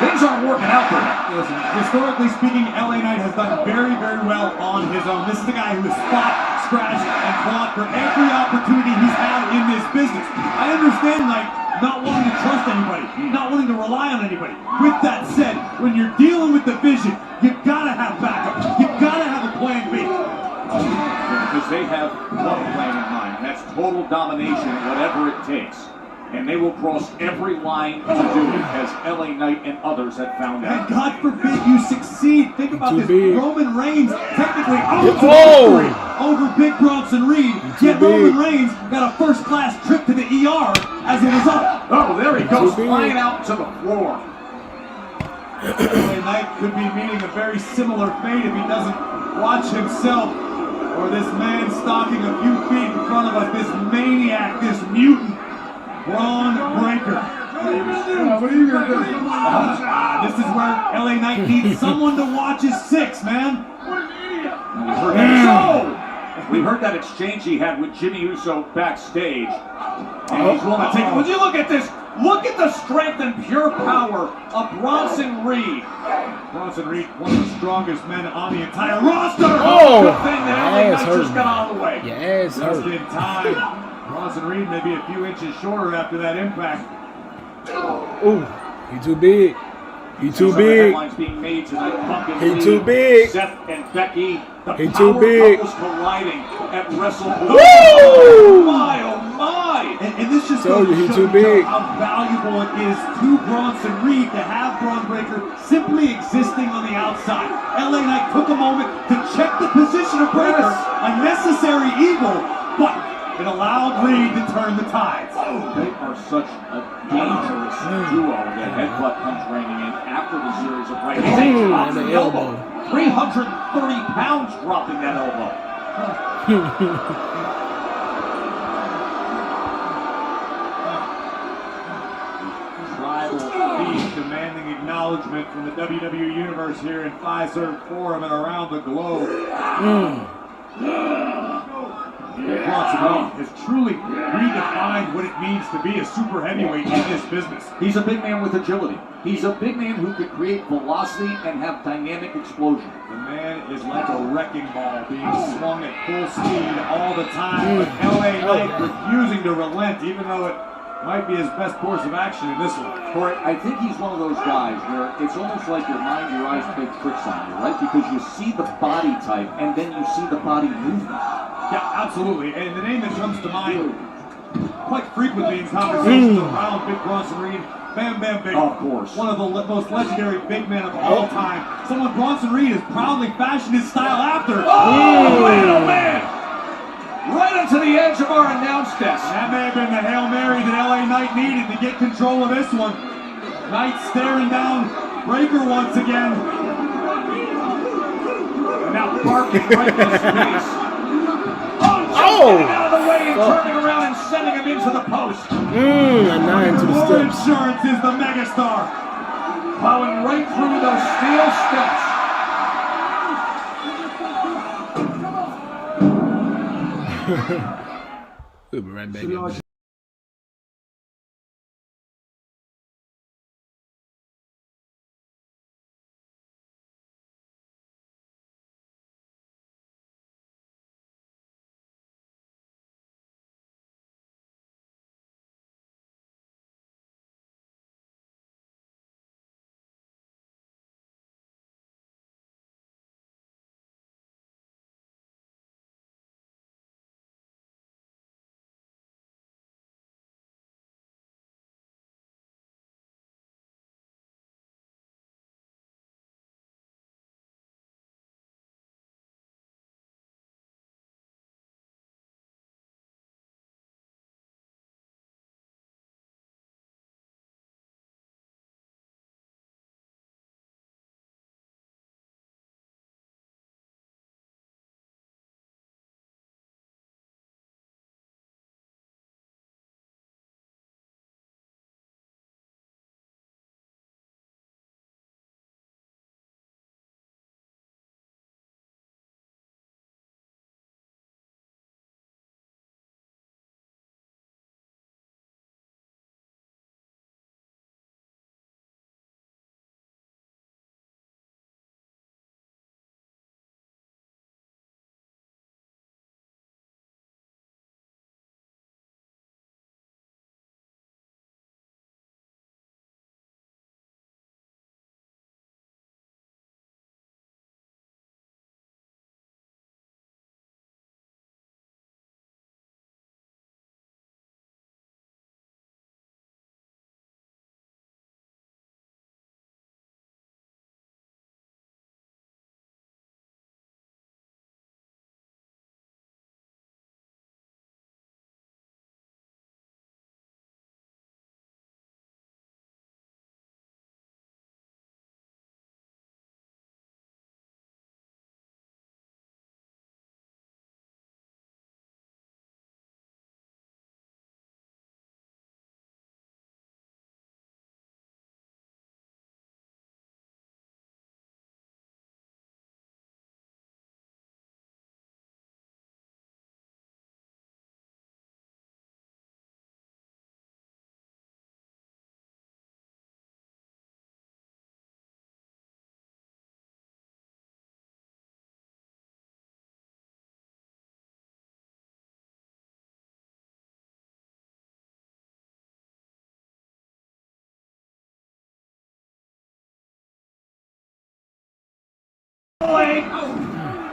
things aren't working out for him. Listen, historically speaking, LA Knight has done very, very well on his own. This is the guy who has fought, scratched, and fought for every opportunity he's had in this business. I understand, like, not wanting to trust anybody, not wanting to rely on anybody. With that said, when you're dealing with the Vision, you've got to have backup. You've got to have a plan B. Because they have one plan in mind, and that's total domination, whatever it takes. And they will cross every line to do it, as LA Knight and others have found out. And God forbid you succeed. Think about this. Roman Reigns technically over Big Bronson Reed. Yet Roman Reigns got a first-class trip to the ER as a result. Oh, there he goes, flying out to the floor. LA Knight could be meeting a very similar fate if he doesn't watch himself, or this man stalking a few feet in front of us, this maniac, this mutant, Braun Breaker. What are you gonna do? This is where LA Knight needs someone to watch his six, man. We heard that exchange he had with Jimmy Uso backstage. And he's willing to take it. Would you look at this? Look at the strength and pure power of Bronson Reed. Bronson Reed, one of the strongest men on the entire roster. Good thing that LA Knight just got out of the way. Just in time. Bronson Reed may be a few inches shorter after that impact. Ooh, he too big. He too big. Headlines being made tonight. He too big. Seth and Becky. The He power too big. couples colliding at WrestlePalooza. Woo! Oh my, oh my! And this just Told goes you, to he show too big. how valuable it is to Bronson Reed to have Braun Breaker simply existing on the outside. LA Knight took a moment to check the position of Breaker, a necessary evil, but it allowed Reed to turn the tides. They are such a dangerous duo. The headbutt comes raining in after the series of right hands. He drops the elbow. 330 pounds dropping that elbow. Tribal beast demanding acknowledgement from the WWE Universe here in Fiserv Forum and around the globe. Bronson Reed has truly redefined what it means to be a super heavyweight in this business. He's a big man with agility. He's a big man who could create velocity and have dynamic explosion. The man is like a wrecking ball being swung at full speed all the time, but LA Knight refusing to relent, even though it might be his best course of action in this one. Corey, I think he's one of those guys where it's almost like your mind, your eyes play tricks on you, right? Because you see the body type and then you see the body movement. Yeah, absolutely. And the name that comes to mind quite frequently in conversations around Big Bronson Reed, Bam Bam Big. Of course. One of the most legendary big men of all time. Someone Bronson Reed has proudly fashioned his style after. Oh, man, oh man! right into the edge of our announce desk. That may have been the Hail Mary that LA Knight needed to get control of this one. Knight staring down Breaker once again. And now barking right in his face. Oh! Getting out of the way and turning around and sending him into the post. A 9 to the War steps. Insurance is the megastar. Plowing right through those steel steps. We'll be right back.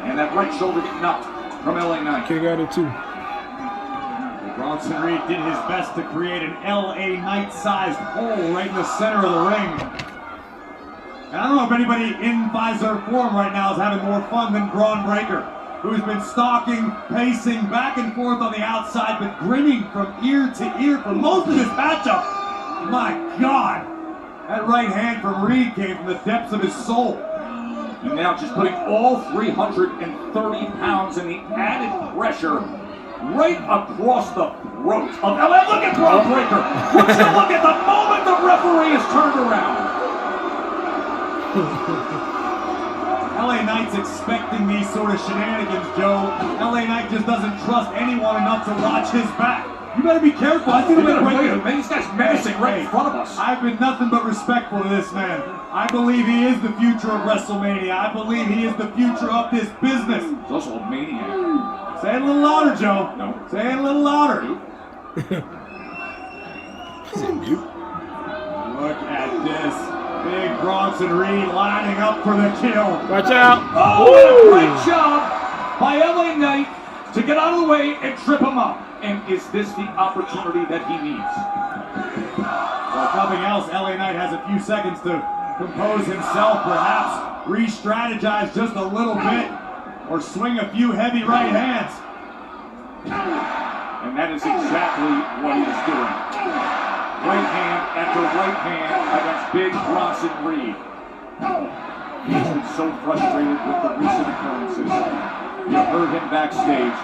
And that right shoulder getting knocked from LA Knight. Kick out it too. Bronson Reed did his best to create an LA Knight-sized hole right in the center of the ring. And I don't know if anybody in Visor form right now is having more fun than Braun Breaker, who's been stalking, pacing back and forth on the outside, but grinning from ear to ear for most of this matchup. My God, that right hand from Reed came from the depths of his soul. And now just putting all 330 pounds in the added pressure right across the throat of LA. Look at Braun Breaker. Would you look at the moment the referee is turned around. LA Knight's expecting these sort of shenanigans, Joe. LA Knight just doesn't trust anyone enough to watch his back. You better be careful. I think these guys menacing right in front of us. I've been nothing but respectful to this man. I believe he is the future of WrestleMania. I believe he is the future of this business. He's also a maniac. Say it a little louder, Joe. No. Say it a little louder. He's in mute. Look at this. Big Bronson Reed lining up for the kill. Watch out. Oh, and a great job by LA Knight to get out of the way and trip him up. And is this the opportunity that he needs? Well, if nothing else, LA Knight has a few seconds to compose himself, perhaps re-strategize just a little bit, or swing a few heavy right hands. And that is exactly what he is doing. Right hand after right hand against Big Bronson Reed. He's been so frustrated with the recent occurrences. You heard him backstage.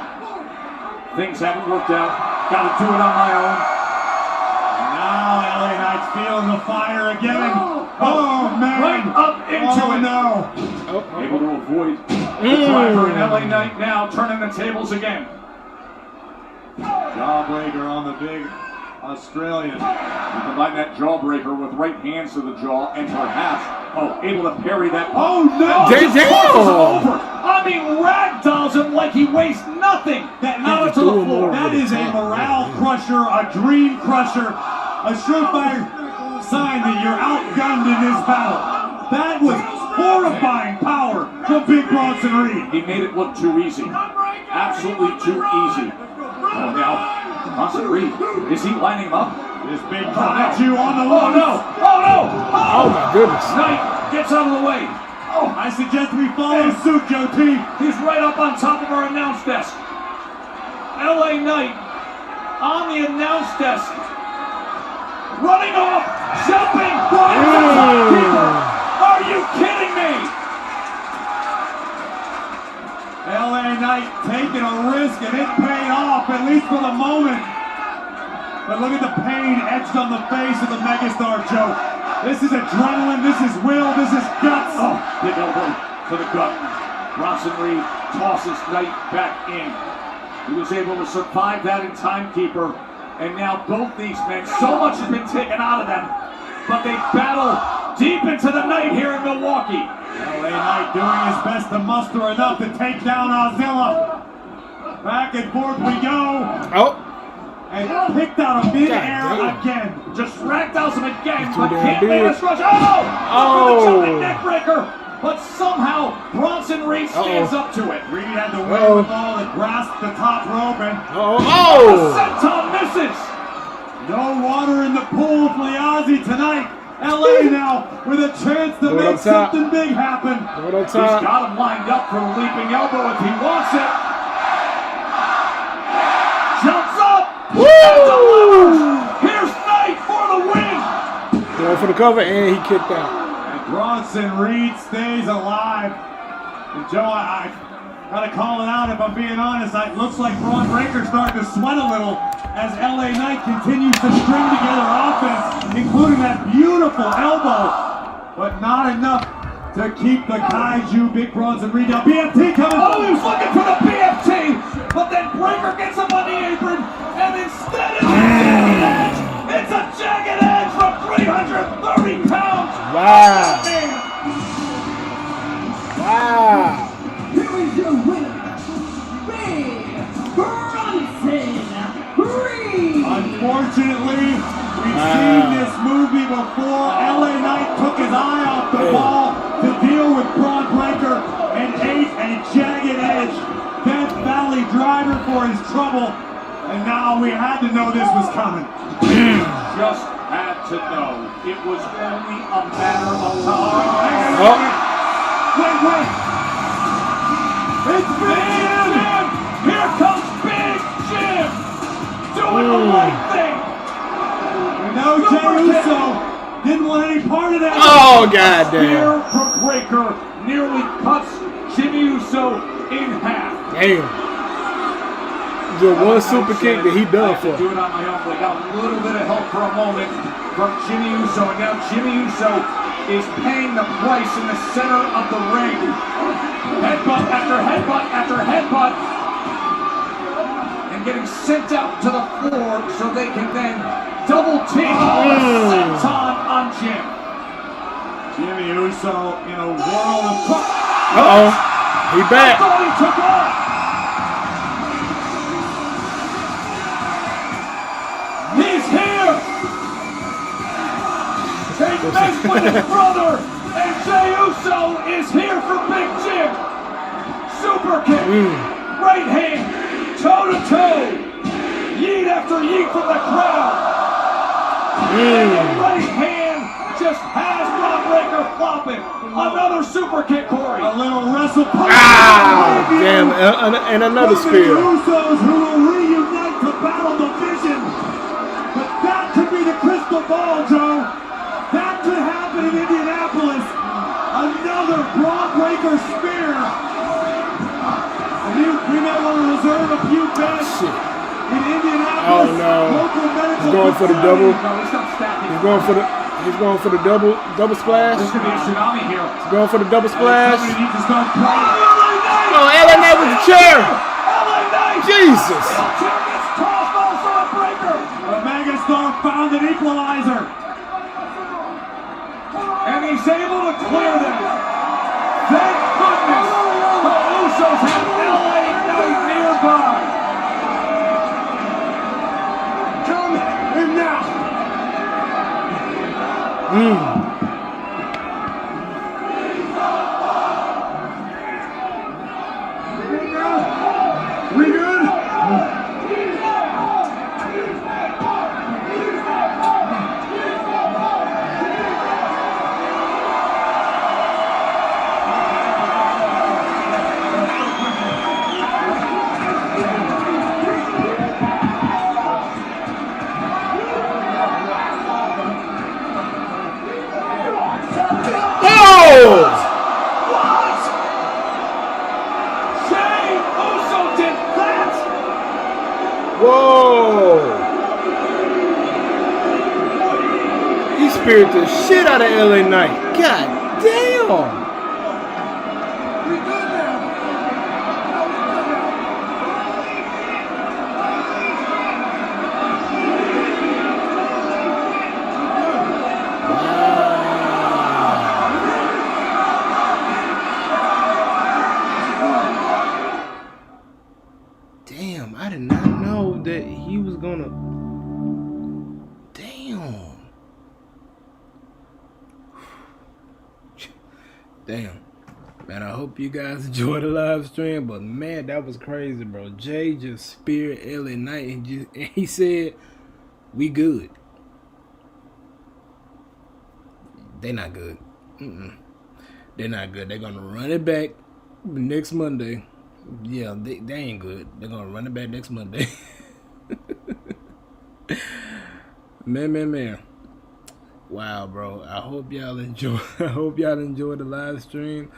Things haven't worked out. Got to do it on my own. Now LA Knight's feeling the fire again. Oh man! Right up into it. No! Able to avoid the driver in LA Knight now, turning the tables again. Jawbreaker on the big Australian. You combine that jawbreaker with right hands to the jaw and perhaps, able to parry that. Oh no! Over. I mean, ragdolls him like he weighs nothing. Not to the floor. That is a morale crusher, a dream crusher, a surefire sign that you're outgunned in this battle. That was horrifying power from Big Bronson Reed. He made it look too easy. Absolutely too easy. Oh, now, Bronson Reed, is he lining him up? This big kaiju on the loose. Oh my goodness. Knight gets out of the way. I suggest we follow suit, Joe T. He's right up on top of our announce desk. LA Knight on the announce desk. Running off, jumping, Are you kidding me? LA Knight taking a risk and it paid off, at least for the moment. But look at the pain etched on the face of the megastar, Joe. This is adrenaline, this is will, this is guts. Big elbow to the gut. Bronson Reed tosses Knight back in. He was able to survive that in Timekeeper. And now both these men, so much has been taken out of them. But they battle deep into the night here in Milwaukee. LA Knight doing his best to muster enough to take down Ozilla. Back and forth we go. And picked out of mid-air again. Just ragdolls him again, but can't make a rush. For the jumping neckbreaker. But somehow Bronson Reed stands up to it. Reed had the wherewithal to grasp the top rope and the senton misses. No water in the pool for the Aussie tonight. LA now with a chance to make something big happen. He's got him lined up for a leaping elbow if he wants it. Jumps up. Here's Knight for the win. Going for the cover and he kicked out. Bronson Reed stays alive. And Joe, I gotta call it out if I'm being honest. It looks like Braun Breaker's starting to sweat a little as LA Knight continues to string together offense, including that beautiful elbow, but not enough to keep the kaiju Big Bronson Reed down. BFT coming. He was looking for the BFT, but then Breaker gets him on the apron, and instead it's a jagged edge. It's a jagged edge from 330 pounds. Wow. Wow. Here is your winner, Big Bronson Reed. Unfortunately, we've seen this movie before. LA Knight took his eye off the ball to deal with Braun Breaker and ate a jagged edge. Death Valley driver for his trouble. And now we had to know this was coming. Just had to know. It was only a matter of time. Wait. It's Big Jim! Here comes Big Jim! Doing the right thing! We know Jey Uso didn't want any part of that. Oh, goddamn. Spear from Breaker nearly cuts Jimmy Uso in half. Damn. Just one super kick that he done for. Do it on my own. We got a little bit of help for a moment from Jimmy Uso, and now Jimmy Uso is paying the price in the center of the ring. Headbutt after headbutt after headbutt, and getting sent out to the floor so they can then double team the senton on Jim. Jimmy Uso in a world of... He back. I thought he took off. He's here! They messed with his brother, and Jey Uso is here for Big Jim. Super kick, right hand, toe to toe, yeet after yeet from the crowd. And the right hand just has Braun Breaker flopping. Another super kick, Corey. A little WrestlePalooza. Ah, damn, and another spear. Usos who will reunite to battle the Vision. But that could be the crystal ball, Joe. That could happen in Indianapolis. Another Braun Breaker spear. And we may want to reserve a few bets in Indianapolis. Oh no! Local medical He's going for the double. facility. He's going for the double splash. There's going to be a tsunami here. He's going for the double splash. Somebody needs to start playing. Oh, LA Knight with the chair. Jesus. Megastar found an equalizer. And he's able to clear them. Thank goodness the Usos have LA Knight nearby. Come in now. We good? Whoa! He speared the shit out of LA Knight. God damn! Damn, I did not know that he was gonna. Damn. Damn. Man, I hope you guys enjoyed the live stream, but man, that was crazy, bro. Jay just speared LA Knight and he said, "We good." They not good. They're not good. They're gonna run it back next Monday. Yeah, they ain't good. They're gonna run it back next Monday. Man. Wow, bro. I hope y'all enjoy. I hope y'all enjoy the live stream.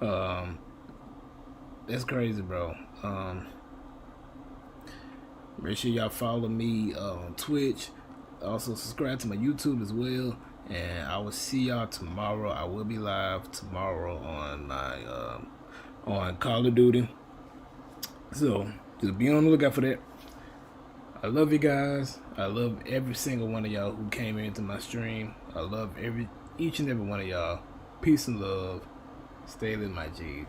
That's crazy, bro. Make sure y'all follow me on Twitch. Also subscribe to my YouTube as well. And I will see y'all tomorrow. I will be live tomorrow on my on Call of Duty. So just be on the lookout for that. I love you guys. I love every single one of y'all who came into my stream. I love each and every one of y'all. Peace and love. Stay with my G's.